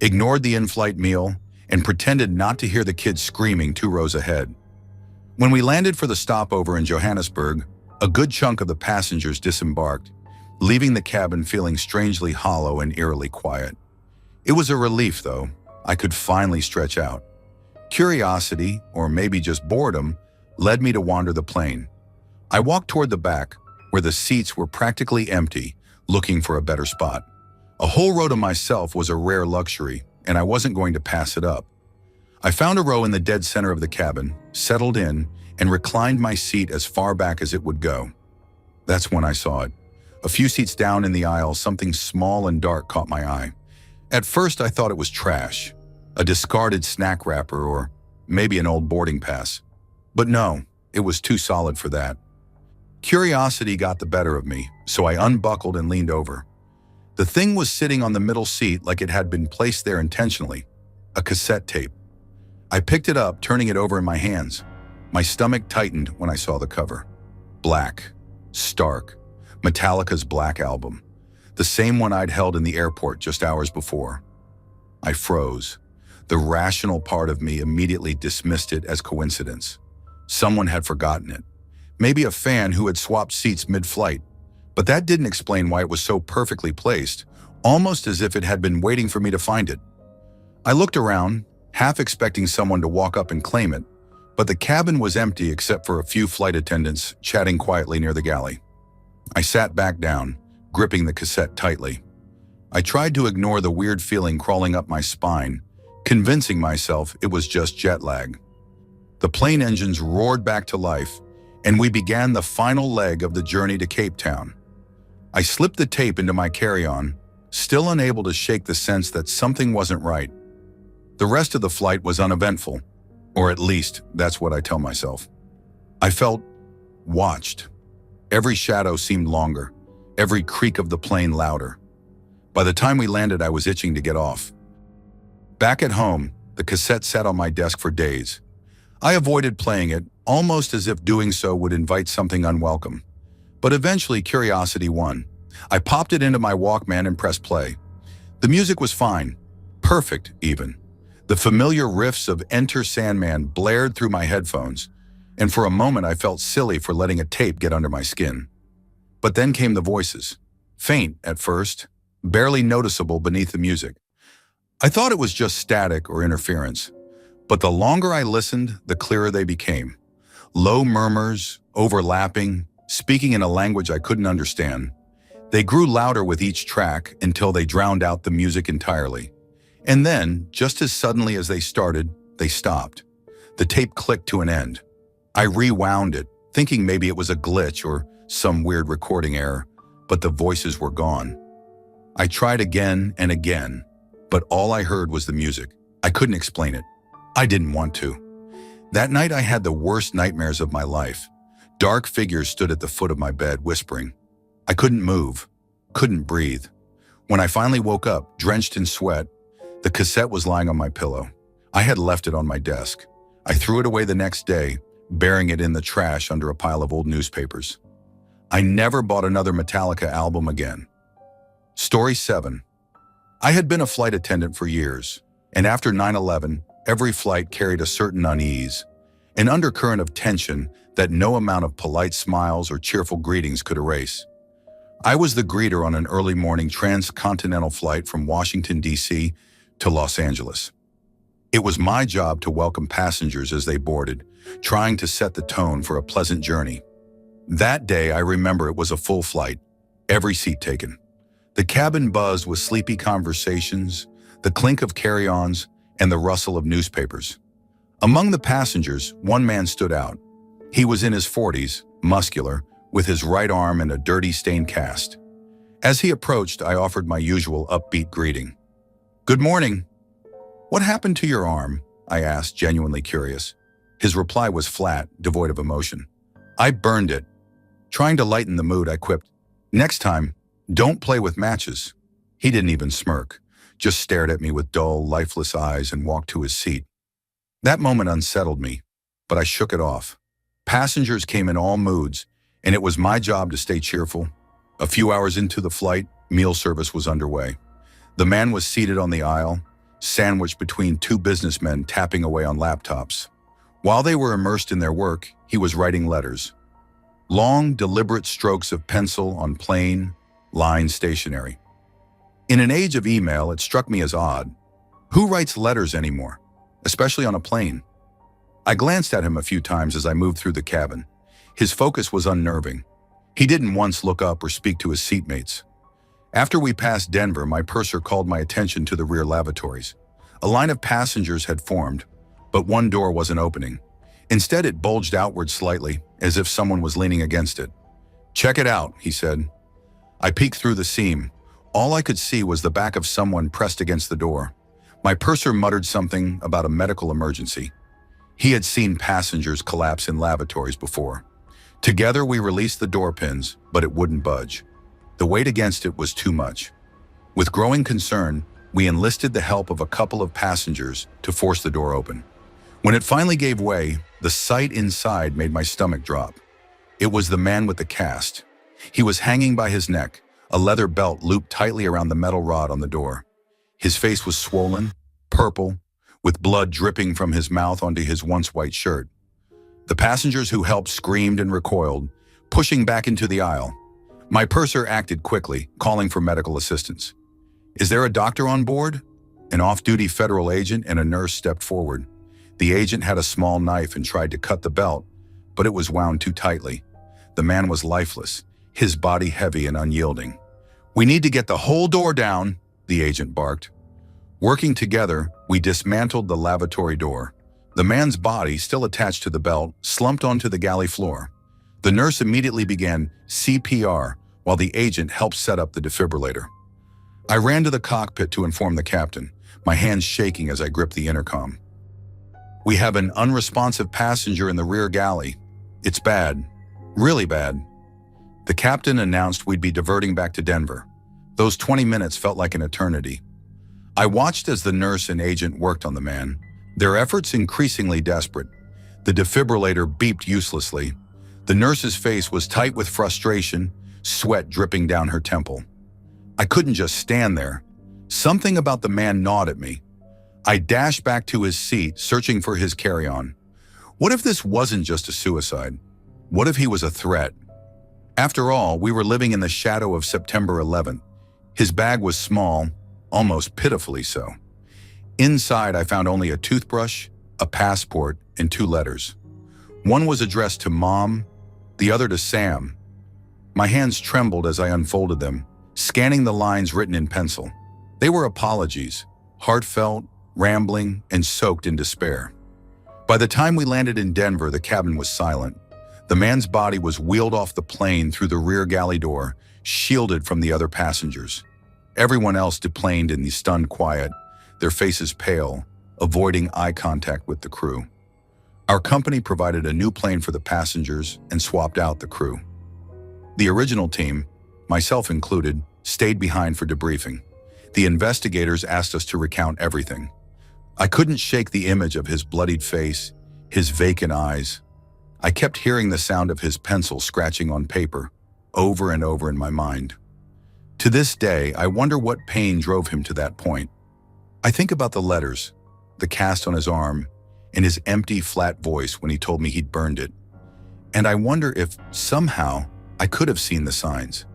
ignored the in-flight meal, and pretended not to hear the kids screaming 2 rows ahead. When we landed for the stopover in Johannesburg, a good chunk of the passengers disembarked, leaving the cabin feeling strangely hollow and eerily quiet. It was a relief, though. I could finally stretch out. Curiosity, or maybe just boredom, led me to wander the plane. I walked toward the back, where the seats were practically empty, looking for a better spot. A whole row to myself was a rare luxury, and I wasn't going to pass it up. I found a row in the dead center of the cabin, settled in, and reclined my seat as far back as it would go. That's when I saw it. A few seats down in the aisle, something small and dark caught my eye. At first, I thought it was trash, a discarded snack wrapper, or maybe an old boarding pass. But no, it was too solid for that. Curiosity got the better of me, so I unbuckled and leaned over. The thing was sitting on the middle seat like it had been placed there intentionally, a cassette tape. I picked it up, turning it over in my hands. My stomach tightened when I saw the cover. Black, stark, Metallica's Black Album, the same one I'd held in the airport just hours before. I froze. The rational part of me immediately dismissed it as coincidence. Someone had forgotten it. Maybe a fan who had swapped seats mid-flight. But that didn't explain why it was so perfectly placed, almost as if it had been waiting for me to find it. I looked around, half expecting someone to walk up and claim it, but the cabin was empty except for a few flight attendants chatting quietly near the galley. I sat back down, gripping the cassette tightly. I tried to ignore the weird feeling crawling up my spine, convincing myself it was just jet lag. The plane engines roared back to life, and we began the final leg of the journey to Cape Town. I slipped the tape into my carry-on, still unable to shake the sense that something wasn't right. The rest of the flight was uneventful, or at least that's what I tell myself. I felt watched. Every shadow seemed longer, every creak of the plane louder. By the time we landed, I was itching to get off. Back at home, the cassette sat on my desk for days. I avoided playing it, almost as if doing so would invite something unwelcome. But eventually, curiosity won. I popped it into my Walkman and pressed play. The music was fine, perfect even. The familiar riffs of Enter Sandman blared through my headphones, and for a moment I felt silly for letting a tape get under my skin. But then came the voices. Faint at first, barely noticeable beneath the music. I thought it was just static or interference, but the longer I listened, the clearer they became. Low murmurs, overlapping, speaking in a language I couldn't understand. They grew louder with each track until they drowned out the music entirely. And then, just as suddenly as they started, they stopped. The tape clicked to an end. I rewound it, thinking maybe it was a glitch or some weird recording error, but the voices were gone. I tried again and again, but all I heard was the music. I couldn't explain it. I didn't want to. That night I had the worst nightmares of my life. Dark figures stood at the foot of my bed, whispering. I couldn't move, couldn't breathe. When I finally woke up, drenched in sweat, the cassette was lying on my pillow. I had left it on my desk. I threw it away the next day, burying it in the trash under a pile of old newspapers. I never bought another Metallica album again. Story 7. I had been a flight attendant for years, and after 9/11, every flight carried a certain unease, an undercurrent of tension that no amount of polite smiles or cheerful greetings could erase. I was the greeter on an early morning transcontinental flight from Washington, D.C. to Los Angeles. It was my job to welcome passengers as they boarded, trying to set the tone for a pleasant journey. That day, I remember it was a full flight, every seat taken. The cabin buzzed with sleepy conversations, the clink of carry-ons, and the rustle of newspapers. Among the passengers, one man stood out. He was in his 40s, muscular, with his right arm in a dirty stained cast. As he approached, I offered my usual upbeat greeting. "Good morning." "What happened to your arm?" I asked, genuinely curious. His reply was flat, devoid of emotion. "I burned it." Trying to lighten the mood, I quipped, "Next time, don't play with matches." He didn't even smirk, just stared at me with dull, lifeless eyes and walked to his seat. That moment unsettled me, but I shook it off. Passengers came in all moods, and it was my job to stay cheerful. A few hours into the flight, meal service was underway. The man was seated on the aisle, sandwiched between two businessmen tapping away on laptops. While they were immersed in their work, he was writing letters. Long, deliberate strokes of pencil on plain, lined stationery. In an age of email, it struck me as odd. Who writes letters anymore, especially on a plane? I glanced at him a few times as I moved through the cabin. His focus was unnerving. He didn't once look up or speak to his seatmates. After we passed Denver, my purser called my attention to the rear lavatories. A line of passengers had formed, but one door wasn't opening. Instead, it bulged outward slightly, as if someone was leaning against it. "Check it out," he said. I peeked through the seam. All I could see was the back of someone pressed against the door. My purser muttered something about a medical emergency. He had seen passengers collapse in lavatories before. Together, we released the door pins, but it wouldn't budge. The weight against it was too much. With growing concern, we enlisted the help of a couple of passengers to force the door open. When it finally gave way, the sight inside made my stomach drop. It was the man with the cast. He was hanging by his neck, a leather belt looped tightly around the metal rod on the door. His face was swollen, purple, with blood dripping from his mouth onto his once white shirt. The passengers who helped screamed and recoiled, pushing back into the aisle. My purser acted quickly, calling for medical assistance. "Is there a doctor on board?" An off-duty federal agent and a nurse stepped forward. The agent had a small knife and tried to cut the belt, but it was wound too tightly. The man was lifeless, his body heavy and unyielding. "We need to get the whole door down," the agent barked. Working together, we dismantled the lavatory door. The man's body, still attached to the belt, slumped onto the galley floor. The nurse immediately began CPR while the agent helped set up the defibrillator. I ran to the cockpit to inform the captain, my hands shaking as I gripped the intercom. "We have an unresponsive passenger in the rear galley. It's bad, really bad." The captain announced we'd be diverting back to Denver. Those 20 minutes felt like an eternity. I watched as the nurse and agent worked on the man, their efforts increasingly desperate. The defibrillator beeped uselessly. The nurse's face was tight with frustration, sweat dripping down her temple. I couldn't just stand there. Something about the man gnawed at me. I dashed back to his seat, searching for his carry-on. What if this wasn't just a suicide? What if he was a threat? After all, we were living in the shadow of September 11th. His bag was small, almost pitifully so. Inside, I found only a toothbrush, a passport, and 2 letters. One was addressed to Mom, the other to Sam. My hands trembled as I unfolded them, scanning the lines written in pencil. They were apologies, heartfelt, rambling, and soaked in despair. By the time we landed in Denver, the cabin was silent. The man's body was wheeled off the plane through the rear galley door, shielded from the other passengers. Everyone else deplaned in the stunned quiet, their faces pale, avoiding eye contact with the crew. Our company provided a new plane for the passengers and swapped out the crew. The original team, myself included, stayed behind for debriefing. The investigators asked us to recount everything. I couldn't shake the image of his bloodied face, his vacant eyes. I kept hearing the sound of his pencil scratching on paper, over and over in my mind. To this day, I wonder what pain drove him to that point. I think about the letters, the cast on his arm, and his empty, flat voice when he told me he'd burned it. And I wonder if, somehow, I could have seen the signs.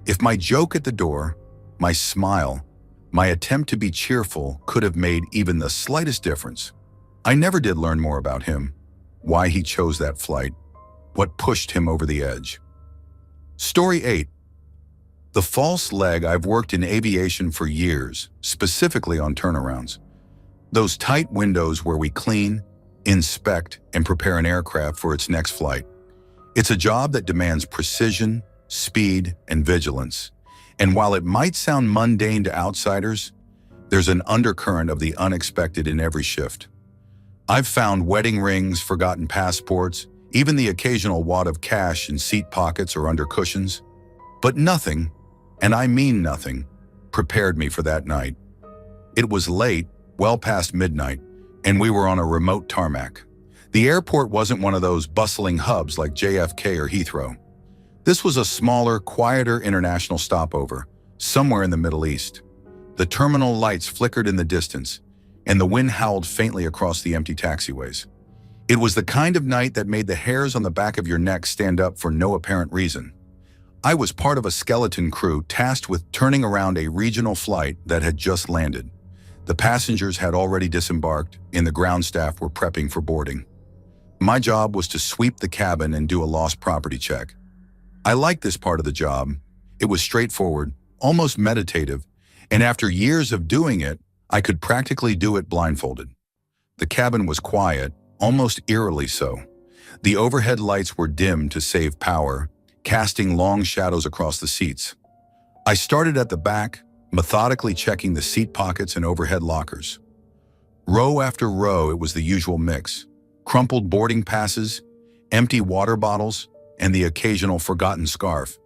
If my joke at the door, my smile, my attempt to be cheerful could have made even the slightest difference. I never did learn more about him, why he chose that flight, what pushed him over the edge. Story 8. The false leg. I've worked in aviation for years, specifically on turnarounds. Those tight windows where we clean, inspect, and prepare an aircraft for its next flight. It's a job that demands precision, speed, and vigilance. And while it might sound mundane to outsiders, there's an undercurrent of the unexpected in every shift. I've found wedding rings, forgotten passports, even the occasional wad of cash in seat pockets or under cushions. But nothing, and I mean nothing, prepared me for that night. It was late, well past midnight, and we were on a remote tarmac. The airport wasn't one of those bustling hubs like JFK or Heathrow. This was a smaller, quieter international stopover, somewhere in the Middle East. The terminal lights flickered in the distance, and the wind howled faintly across the empty taxiways. It was the kind of night that made the hairs on the back of your neck stand up for no apparent reason. I was part of a skeleton crew tasked with turning around a regional flight that had just landed. The passengers had already disembarked, and the ground staff were prepping for boarding. My job was to sweep the cabin and do a lost property check. I liked this part of the job. It was straightforward, almost meditative, and after years of doing it, I could practically do it blindfolded. The cabin was quiet, almost eerily so. The overhead lights were dimmed to save power, casting long shadows across the seats. I started at the back, methodically checking the seat pockets and overhead lockers. Row after row, it was the usual mix: crumpled boarding passes, empty water bottles, and the occasional forgotten scarf.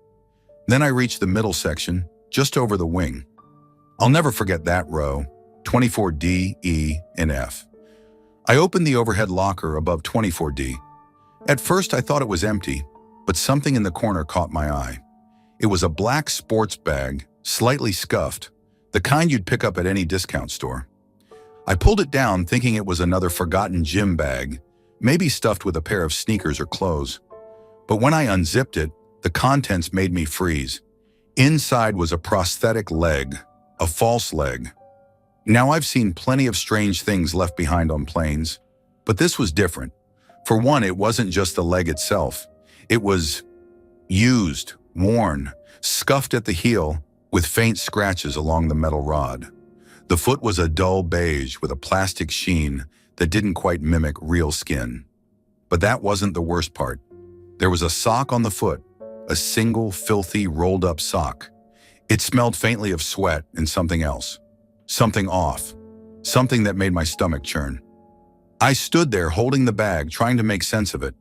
Then I reached the middle section, just over the wing. I'll never forget that row, 24D, E, and F. I opened the overhead locker above 24D. At first I thought it was empty, but something in the corner caught my eye. It was a black sports bag, slightly scuffed, the kind you'd pick up at any discount store. I pulled it down thinking it was another forgotten gym bag, maybe stuffed with a pair of sneakers or clothes. But when I unzipped it, the contents made me freeze. Inside was a prosthetic leg, a false leg. Now I've seen plenty of strange things left behind on planes, but this was different. For one, it wasn't just the leg itself. It was used, worn, scuffed at the heel, with faint scratches along the metal rod. The foot was a dull beige with a plastic sheen that didn't quite mimic real skin. But that wasn't the worst part. There was a sock on the foot, a single, filthy, rolled-up sock. It smelled faintly of sweat and something else. Something off. Something that made my stomach churn. I stood there holding the bag, trying to make sense of it.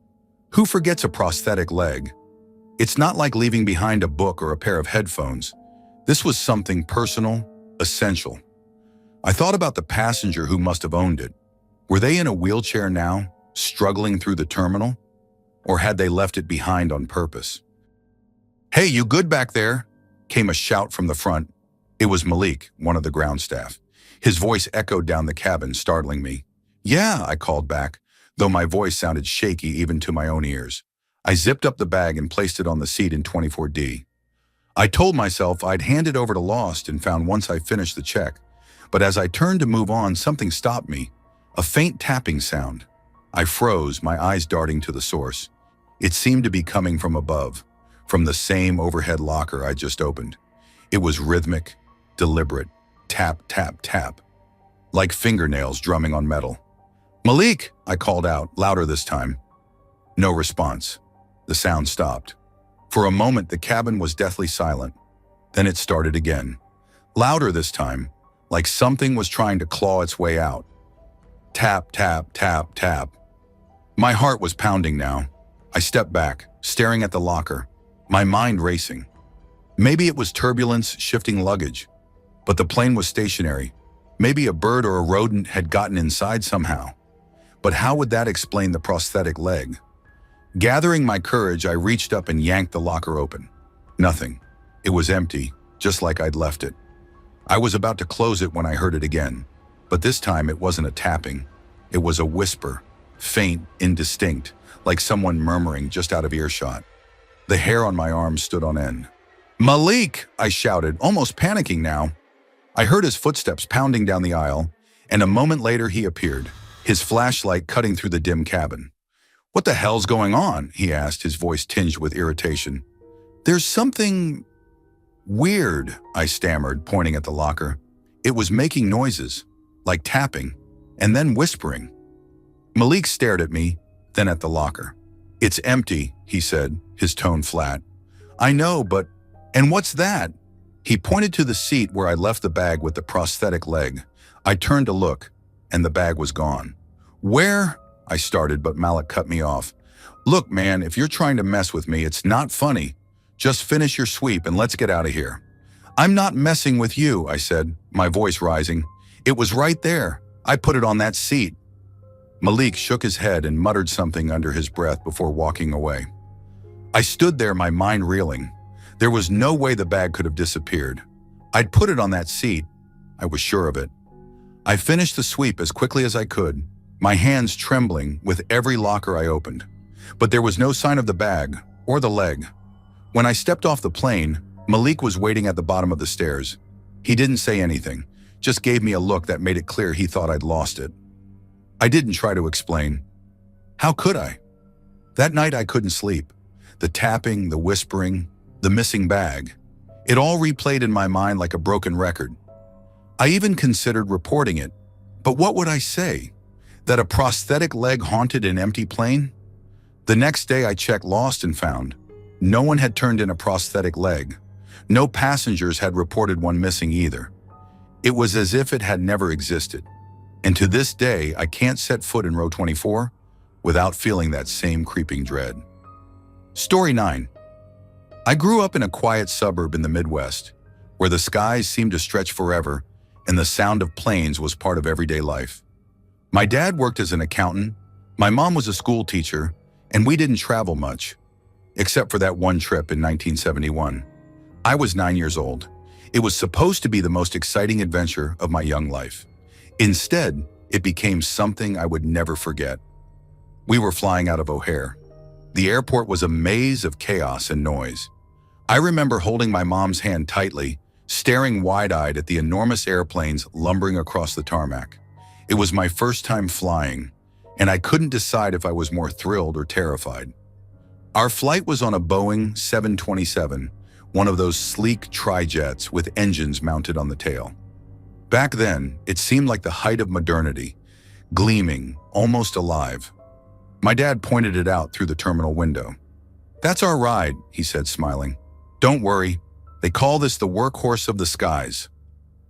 Who forgets a prosthetic leg? It's not like leaving behind a book or a pair of headphones. This was something personal, essential. I thought about the passenger who must have owned it. Were they in a wheelchair now, struggling through the terminal? Or had they left it behind on purpose? "Hey, you good back there?" came a shout from the front. It was Malik, one of the ground staff. His voice echoed down the cabin, startling me. "Yeah," I called back, though my voice sounded shaky even to my own ears. I zipped up the bag and placed it on the seat in 24D. I told myself I'd hand it over to Lost and found once I finished the check. But as I turned to move on, something stopped me. A faint tapping sound. I froze, my eyes darting to the source. It seemed to be coming from above, from the same overhead locker I just opened. It was rhythmic, deliberate, tap, tap, tap, like fingernails drumming on metal. "Malik!" I called out, louder this time. No response. The sound stopped. For a moment, the cabin was deathly silent. Then it started again. Louder this time, like something was trying to claw its way out. Tap, tap, tap, tap. My heart was pounding now. I stepped back, staring at the locker, my mind racing. Maybe it was turbulence shifting luggage, but the plane was stationary. Maybe a bird or a rodent had gotten inside somehow. But how would that explain the prosthetic leg? Gathering my courage, I reached up and yanked the locker open. Nothing. It was empty, just like I'd left it. I was about to close it when I heard it again, but this time it wasn't a tapping. It was a whisper, faint, indistinct, like someone murmuring just out of earshot. The hair on my arms stood on end. "Malik!" I shouted, almost panicking now. I heard his footsteps pounding down the aisle, and a moment later he appeared, his flashlight cutting through the dim cabin. "What the hell's going on?" he asked, his voice tinged with irritation. "There's something weird," I stammered, pointing at the locker. It was making noises, like tapping, and then whispering. Malik stared at me, then at the locker. "It's empty," he said, his tone flat. "I know, but... and what's that?" He pointed to the seat where I left the bag with the prosthetic leg. I turned to look, and the bag was gone. "Where?" I started, but Malik cut me off. "Look, man, if you're trying to mess with me, it's not funny. Just finish your sweep and let's get out of here." "I'm not messing with you," I said, my voice rising. "It was right there. I put it on that seat." Malik shook his head and muttered something under his breath before walking away. I stood there, my mind reeling. There was no way the bag could have disappeared. I'd put it on that seat. I was sure of it. I finished the sweep as quickly as I could, my hands trembling with every locker I opened. But there was no sign of the bag or the leg. When I stepped off the plane, Malik was waiting at the bottom of the stairs. He didn't say anything, just gave me a look that made it clear he thought I'd lost it. I didn't try to explain. How could I? That night I couldn't sleep. The tapping, the whispering, the missing bag. It all replayed in my mind like a broken record. I even considered reporting it. But what would I say? That a prosthetic leg haunted an empty plane? The next day I checked Lost and found no one had turned in a prosthetic leg. No passengers had reported one missing either. It was as if it had never existed. And to this day, I can't set foot in row 24 without feeling that same creeping dread. Story 9. I grew up in a quiet suburb in the Midwest, where the skies seemed to stretch forever and the sound of planes was part of everyday life. My dad worked as an accountant, my mom was a school teacher, and we didn't travel much, except for that one trip in 1971. I was 9 years old. It was supposed to be the most exciting adventure of my young life. Instead, it became something I would never forget. We were flying out of O'Hare. The airport was a maze of chaos and noise. I remember holding my mom's hand tightly, staring wide-eyed at the enormous airplanes lumbering across the tarmac. It was my first time flying, and I couldn't decide if I was more thrilled or terrified. Our flight was on a Boeing 727, one of those sleek tri-jets with engines mounted on the tail. Back then, it seemed like the height of modernity, gleaming, almost alive. My dad pointed it out through the terminal window. "That's our ride," he said, smiling. "Don't worry, they call this the workhorse of the skies."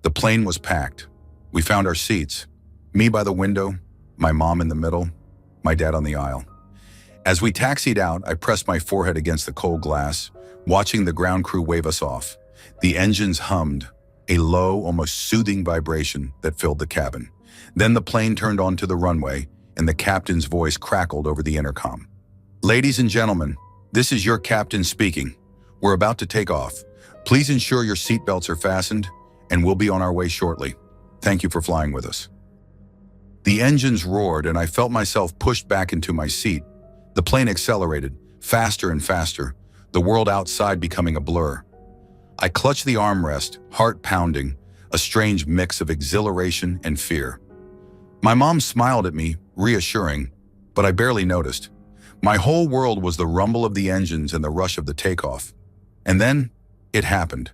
The plane was packed. We found our seats, me by the window, my mom in the middle, my dad on the aisle. As we taxied out, I pressed my forehead against the cold glass, watching the ground crew wave us off. The engines hummed, a low, almost soothing vibration that filled the cabin. Then the plane turned onto the runway, and the captain's voice crackled over the intercom. "Ladies and gentlemen, this is your captain speaking. We're about to take off. Please ensure your seatbelts are fastened, and we'll be on our way shortly. Thank you for flying with us." The engines roared, and I felt myself pushed back into my seat. The plane accelerated, faster and faster, the world outside becoming a blur. I clutched the armrest, heart pounding, a strange mix of exhilaration and fear. My mom smiled at me, reassuring, but I barely noticed. My whole world was the rumble of the engines and the rush of the takeoff. And then, it happened.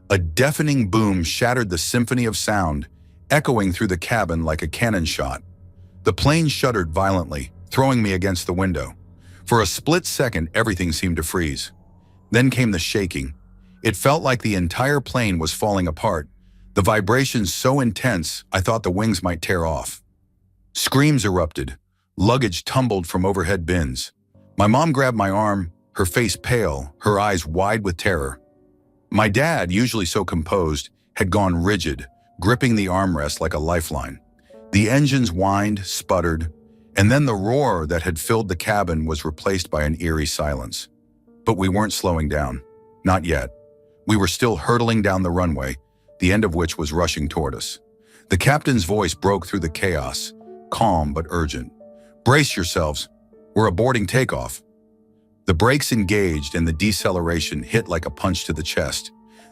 A deafening boom shattered the symphony of sound, echoing through the cabin like a cannon shot. The plane shuddered violently, throwing me against the window. For a split second, everything seemed to freeze. Then came the shaking. It felt like the entire plane was falling apart, the vibrations so intense I thought the wings might tear off. Screams erupted. Luggage tumbled from overhead bins. My mom grabbed my arm, her face pale, her eyes wide with terror. My dad, usually so composed, had gone rigid, gripping the armrest like a lifeline. The engines whined, sputtered, and then the roar that had filled the cabin was replaced by an eerie silence. But we weren't slowing down. Not yet. We were still hurtling down the runway, the end of which was rushing toward us. The captain's voice broke through the chaos, calm but urgent. "Brace yourselves. We're aborting takeoff." The brakes engaged and the deceleration hit like a punch to the chest.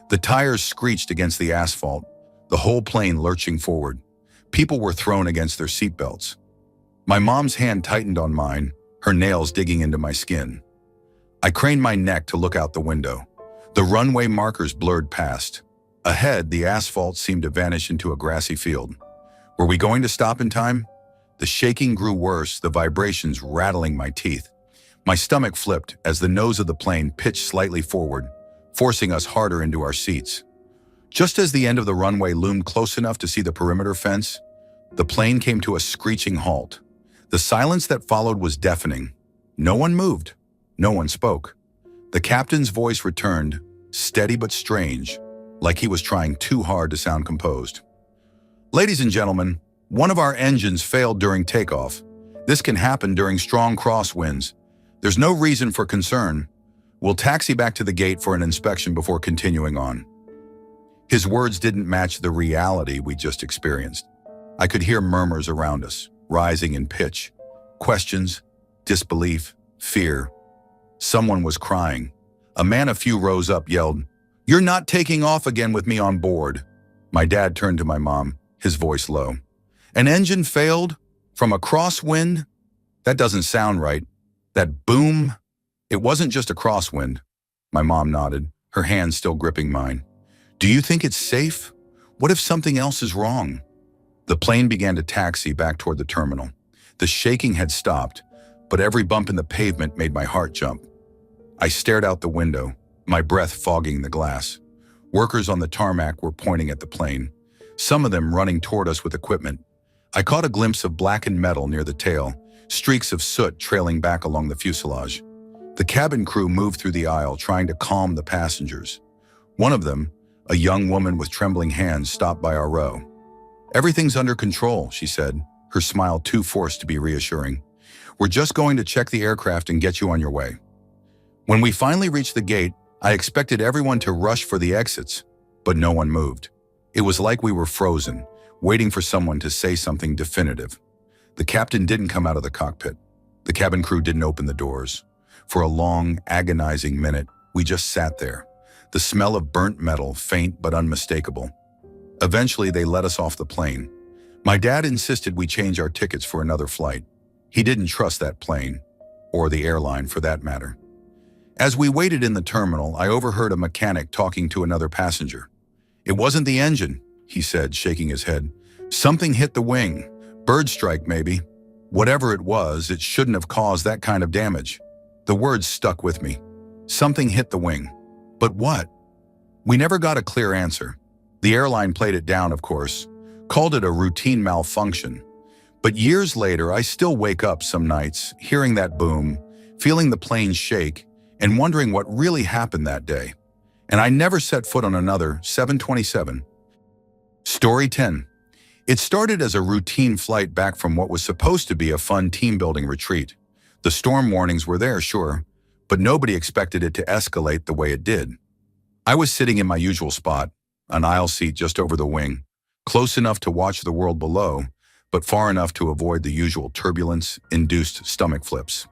The tires screeched against the asphalt, the whole plane lurching forward. People were thrown against their seatbelts. My mom's hand tightened on mine, her nails digging into my skin. I craned my neck to look out the window. The runway markers blurred past. Ahead, the asphalt seemed to vanish into a grassy field. Were we going to stop in time? The shaking grew worse, the vibrations rattling my teeth. My stomach flipped as the nose of the plane pitched slightly forward, forcing us harder into our seats. Just as the end of the runway loomed close enough to see the perimeter fence, the plane came to a screeching halt. The silence that followed was deafening. No one moved. No one spoke. The captain's voice returned, steady but strange, like he was trying too hard to sound composed. "Ladies and gentlemen, one of our engines failed during takeoff. This can happen during strong crosswinds. There's no reason for concern. We'll taxi back to the gate for an inspection before continuing on." His words didn't match the reality we just experienced. I could hear murmurs around us, rising in pitch. Questions, disbelief, fear. Someone was crying. A man a few rows up yelled, "You're not taking off again with me on board." My dad turned to my mom, his voice low. "An engine failed? From a crosswind? That doesn't sound right. That boom?" "It wasn't just a crosswind." My mom nodded, her hand still gripping mine. "Do you think it's safe? What if something else is wrong?" The plane began to taxi back toward the terminal. The shaking had stopped, but every bump in the pavement made my heart jump. I stared out the window, my breath fogging the glass. Workers on the tarmac were pointing at the plane, some of them running toward us with equipment. I caught a glimpse of blackened metal near the tail, streaks of soot trailing back along the fuselage. The cabin crew moved through the aisle, trying to calm the passengers. One of them, a young woman with trembling hands, stopped by our row. "Everything's under control," she said, her smile too forced to be reassuring. "We're just going to check the aircraft and get you on your way." When we finally reached the gate, I expected everyone to rush for the exits, but no one moved. It was like we were frozen, waiting for someone to say something definitive. The captain didn't come out of the cockpit. The cabin crew didn't open the doors. For a long, agonizing minute, we just sat there, the smell of burnt metal faint but unmistakable. Eventually, they let us off the plane. My dad insisted we change our tickets for another flight. He didn't trust that plane, or the airline for that matter. As we waited in the terminal, I overheard a mechanic talking to another passenger. "It wasn't the engine," he said, shaking his head. "Something hit the wing. Bird strike, maybe. Whatever it was, it shouldn't have caused that kind of damage." The words stuck with me. Something hit the wing. But what? We never got a clear answer. The airline played it down, of course, called it a routine malfunction. But years later, I still wake up some nights, hearing that boom, feeling the plane shake, and wondering what really happened that day. And I never set foot on another 727. Story 10. It started as a routine flight back from what was supposed to be a fun team-building retreat. The storm warnings were there, sure, but nobody expected it to escalate the way it did. I was sitting in my usual spot, an aisle seat just over the wing, close enough to watch the world below, but far enough to avoid the usual turbulence-induced stomach flips.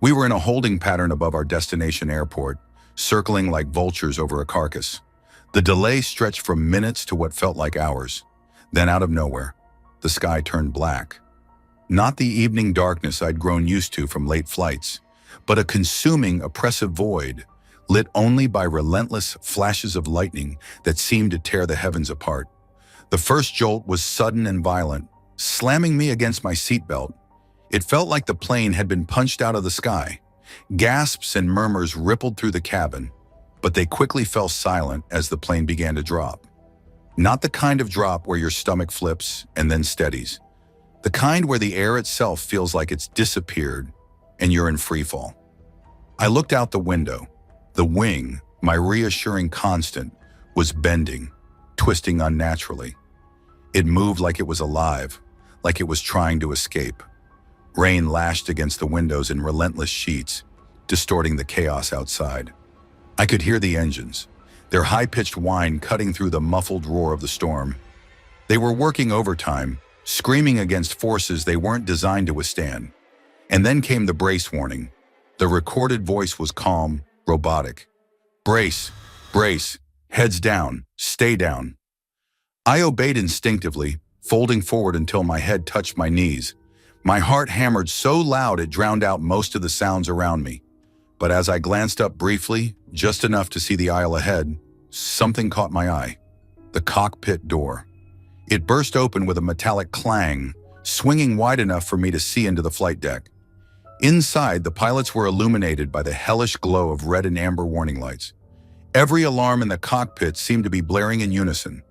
We were in a holding pattern above our destination airport, circling like vultures over a carcass. The delay stretched from minutes to what felt like hours. Then out of nowhere, the sky turned black. Not the evening darkness I'd grown used to from late flights, but a consuming, oppressive void, lit only by relentless flashes of lightning that seemed to tear the heavens apart. The first jolt was sudden and violent, slamming me against my seatbelt. It felt like the plane had been punched out of the sky. Gasps and murmurs rippled through the cabin, but they quickly fell silent as the plane began to drop. Not the kind of drop where your stomach flips and then steadies. The kind where the air itself feels like it's disappeared and you're in freefall. I looked out the window. The wing, my reassuring constant, was bending, twisting unnaturally. It moved like it was alive, like it was trying to escape. Rain lashed against the windows in relentless sheets, distorting the chaos outside. I could hear the engines, their high-pitched whine cutting through the muffled roar of the storm. They were working overtime, screaming against forces they weren't designed to withstand. And then came the brace warning. The recorded voice was calm, robotic. Brace, brace, heads down, stay down. I obeyed instinctively, folding forward until my head touched my knees. My heart hammered so loud it drowned out most of the sounds around me. But as I glanced up briefly, just enough to see the aisle ahead, something caught my eye. The cockpit door. It burst open with a metallic clang, swinging wide enough for me to see into the flight deck. Inside, the pilots were illuminated by the hellish glow of red and amber warning lights. Every alarm in the cockpit seemed to be blaring in unison,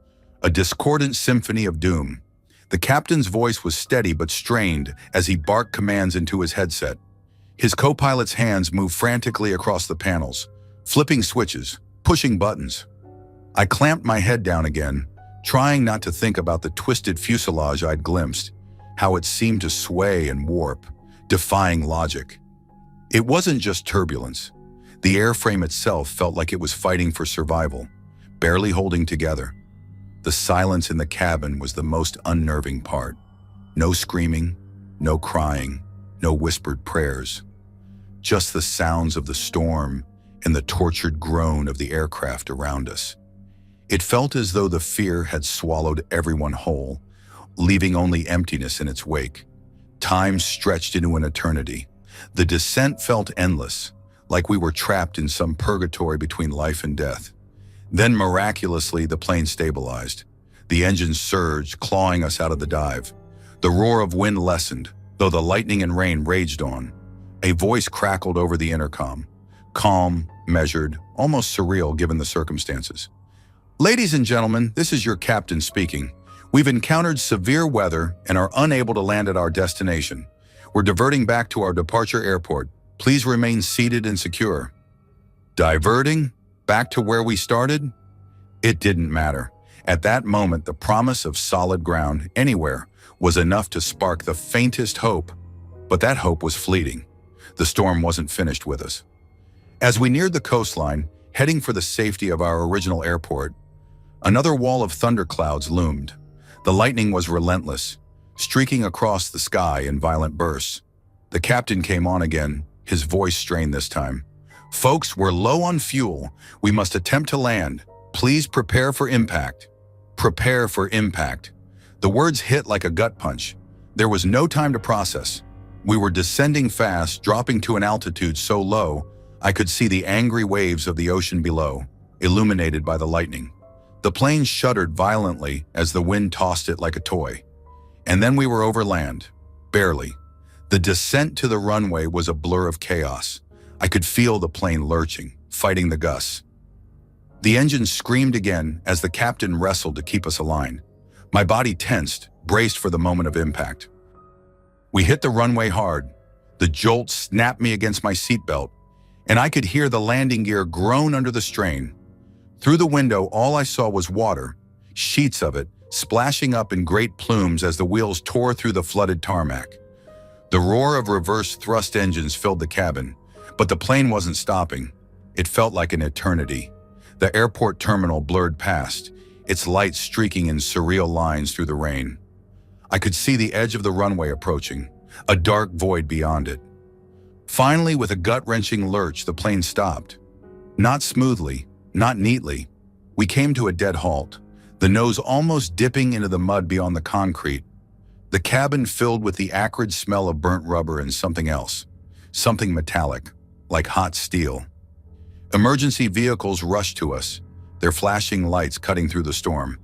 a discordant symphony of doom. The captain's voice was steady but strained as he barked commands into his headset. His co-pilot's hands moved frantically across the panels, flipping switches, pushing buttons. I clamped my head down again, trying not to think about the twisted fuselage I'd glimpsed, how it seemed to sway and warp, defying logic. It wasn't just turbulence. The airframe itself felt like it was fighting for survival, barely holding together. The silence in the cabin was the most unnerving part. No screaming, no crying, no whispered prayers. Just the sounds of the storm and the tortured groan of the aircraft around us. It felt as though the fear had swallowed everyone whole, leaving only emptiness in its wake. Time stretched into an eternity. The descent felt endless, like we were trapped in some purgatory between life and death. Then miraculously, the plane stabilized. The engines surged, clawing us out of the dive. The roar of wind lessened, though the lightning and rain raged on. A voice crackled over the intercom, calm, measured, almost surreal given the circumstances. "Ladies and gentlemen, this is your captain speaking. We've encountered severe weather and are unable to land at our destination. We're diverting back to our departure airport. Please remain seated and secure." Diverting? Back to where we started? It didn't matter. At that moment, the promise of solid ground, anywhere, was enough to spark the faintest hope. But that hope was fleeting. The storm wasn't finished with us. As we neared the coastline, heading for the safety of our original airport, another wall of thunderclouds loomed. The lightning was relentless, streaking across the sky in violent bursts. The captain came on again, his voice strained this time. "Folks, we're low on fuel. We must attempt to land. Please prepare for impact." Prepare for impact. The words hit like a gut punch. There was no time to process. We were descending fast, dropping to an altitude so low, I could see the angry waves of the ocean below, illuminated by the lightning. The plane shuddered violently as the wind tossed it like a toy. And then we were over land. Barely. The descent to the runway was a blur of chaos. I could feel the plane lurching, fighting the gusts. The engine screamed again as the captain wrestled to keep us aligned. My body tensed, braced for the moment of impact. We hit the runway hard. The jolt snapped me against my seatbelt, and I could hear the landing gear groan under the strain. Through the window, all I saw was water, sheets of it, splashing up in great plumes as the wheels tore through the flooded tarmac. The roar of reverse thrust engines filled the cabin, but the plane wasn't stopping. It felt like an eternity. The airport terminal blurred past, its lights streaking in surreal lines through the rain. I could see the edge of the runway approaching, a dark void beyond it. Finally, with a gut-wrenching lurch, the plane stopped. Not smoothly, not neatly. We came to a dead halt, the nose almost dipping into the mud beyond the concrete. The cabin filled with the acrid smell of burnt rubber and something else. something metallic, like hot steel. Emergency vehicles rushed to us, their flashing lights cutting through the storm.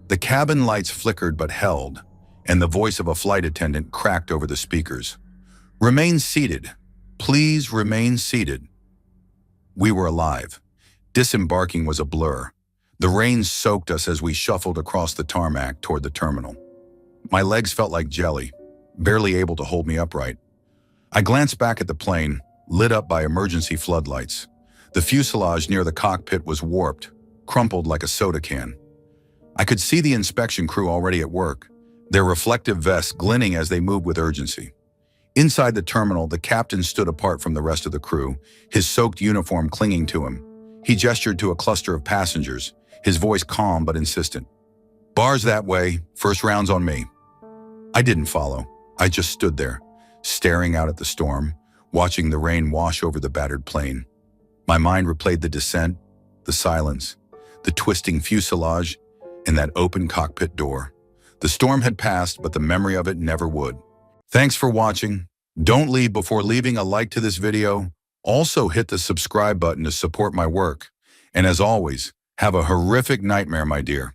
The cabin lights flickered but held, and the voice of a flight attendant cracked over the speakers. "Remain seated. Please remain seated." We were alive. Disembarking was a blur. The rain soaked us as we shuffled across the tarmac toward the terminal. My legs felt like jelly, barely able to hold me upright. I glanced back at the plane, lit up by emergency floodlights. The fuselage near the cockpit was warped, crumpled like a soda can. I could see the inspection crew already at work, their reflective vests glinting as they moved with urgency. Inside the terminal, the captain stood apart from the rest of the crew, his soaked uniform clinging to him. He gestured to a cluster of passengers, his voice calm but insistent. "Bars that way, first round's on me." I didn't follow. I just stood there, staring out at the storm, watching the rain wash over the battered plane. My mind replayed the descent, the silence, the twisting fuselage, and that open cockpit door. The storm had passed, but the memory of it never would. Thanks for watching. Don't leave before leaving a like to this video. Also hit the subscribe button to support my work. And as always, have a horrific nightmare, my dear.